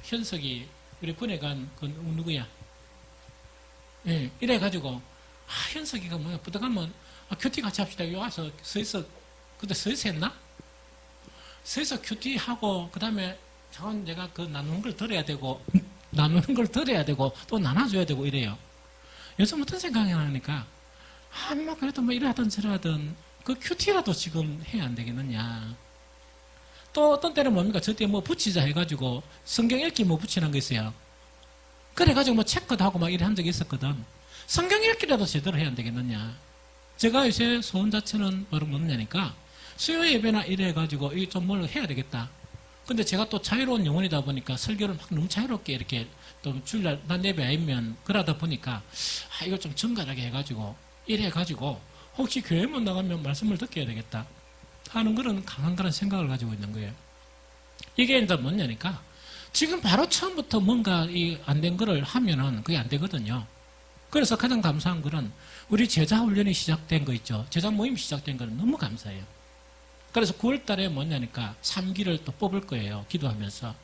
현석이 우리 군에 간 누구야? 예, 이래가지고 현석이가 부탁하면 큐티 같이 합시다. 여기 와서 서있어. 그때 서있어 했나? 서있어 큐티 하고 그 다음에 자원 내가 나누는 걸 들어야 되고 또 나눠줘야 되고 이래요. 요즘 어떤 생각이 나니까 그래도 이러하든 저러하든 큐티라도 지금 해야 안 되겠느냐. 또 어떤 때는 뭡니까? 저때 붙이자 해가지고 성경 읽기 붙이는 거 있어요. 그래가지고 체크도 하고 이래 한 적이 있었거든. 성경 읽기라도 제대로 해야 안 되겠느냐. 제가 요새 소원 자체는 뭐냐니까 수요 예배나 이래 해가지고 좀 뭘 해야 되겠다. 근데 제가 또 자유로운 영혼이다 보니까 설교를 너무 자유롭게 이렇게 또 주일날 난 예배 아니면 그러다 보니까 이걸 좀 정갈하게 해가지고 이래 해가지고 혹시 교회만 나가면 말씀을 듣게 해야 되겠다 하는 그런 강한 그런 생각을 가지고 있는 거예요. 이게 이제 뭐냐니까 지금 바로 처음부터 뭔가 안 된 거를 하면은 그게 안 되거든요. 그래서 가장 감사한 거는 우리 제자 훈련이 시작된 거 있죠. 제자 모임 시작된 거는 너무 감사해요. 그래서 9월 달에 뭐냐니까 3기를 또 뽑을 거예요. 기도하면서.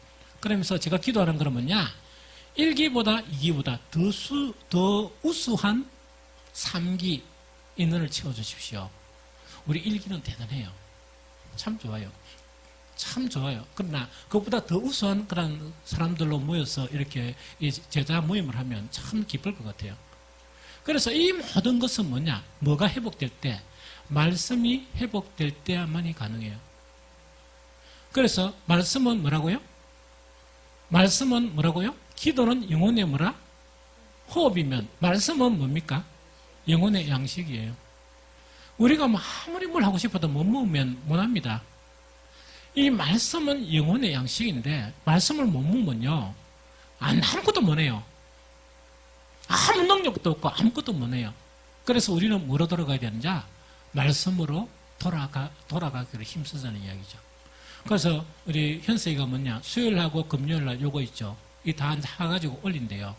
그러면서 제가 기도하는 거는 뭐냐? 1기보다 2기보다 더 우수한 3기 인원을 채워주십시오. 우리 1기는 대단해요. 참 좋아요. 참 좋아요. 그러나 그것보다 더 우수한 그런 사람들로 모여서 이렇게 제자 모임을 하면 참 기쁠 것 같아요. 그래서 이 모든 것은 뭐냐? 뭐가 회복될 때? 말씀이 회복될 때야만이 가능해요. 그래서 말씀은 뭐라고요? 말씀은 뭐라고요? 기도는 영혼의 뭐라? 호흡이면 말씀은 뭡니까? 영혼의 양식이에요. 우리가 아무리 뭘 하고 싶어도 못 먹으면 못합니다. 이 말씀은 영혼의 양식인데 말씀을 못 먹으면요 아무것도 못해요. 아무 능력도 없고 아무것도 못해요. 그래서 우리는 뭐로 돌아가야 되는지 말씀으로 돌아가기를 힘쓰자는 이야기죠. 그래서 우리 현석이가 뭐냐 수요일하고 금요일날 요거 있죠. 이 다 해가지고 올린대요.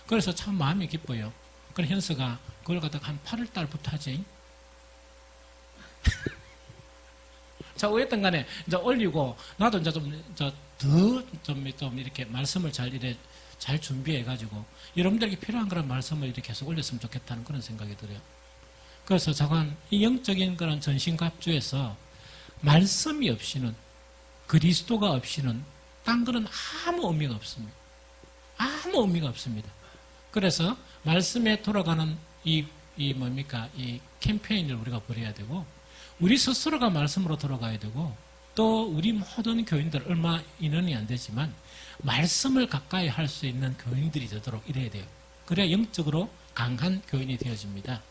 그래서 참 마음이 기뻐요. 그래서 현석아 그걸 갖다가 한 8월 달부터 하지. 자, 어쨌든 간에 이제 올리고 나도 이제 좀 이렇게 말씀을 잘 준비해가지고 여러분들에게 필요한 그런 말씀을 이렇게 계속 올렸으면 좋겠다는 그런 생각이 들어요. 그래서 잠깐 이 영적인 그런 전신갑주에서 말씀이 없이는 그리스도가 없이는 딴 거는 아무 의미가 없습니다. 아무 의미가 없습니다. 그래서 말씀에 돌아가는 이 캠페인을 우리가 벌여야 되고 우리 스스로가 말씀으로 돌아가야 되고 또 우리 모든 교인들 얼마 인원이 안 되지만 말씀을 가까이 할 수 있는 교인들이 되도록 이래야 돼요. 그래야 영적으로 강한 교인이 되어집니다.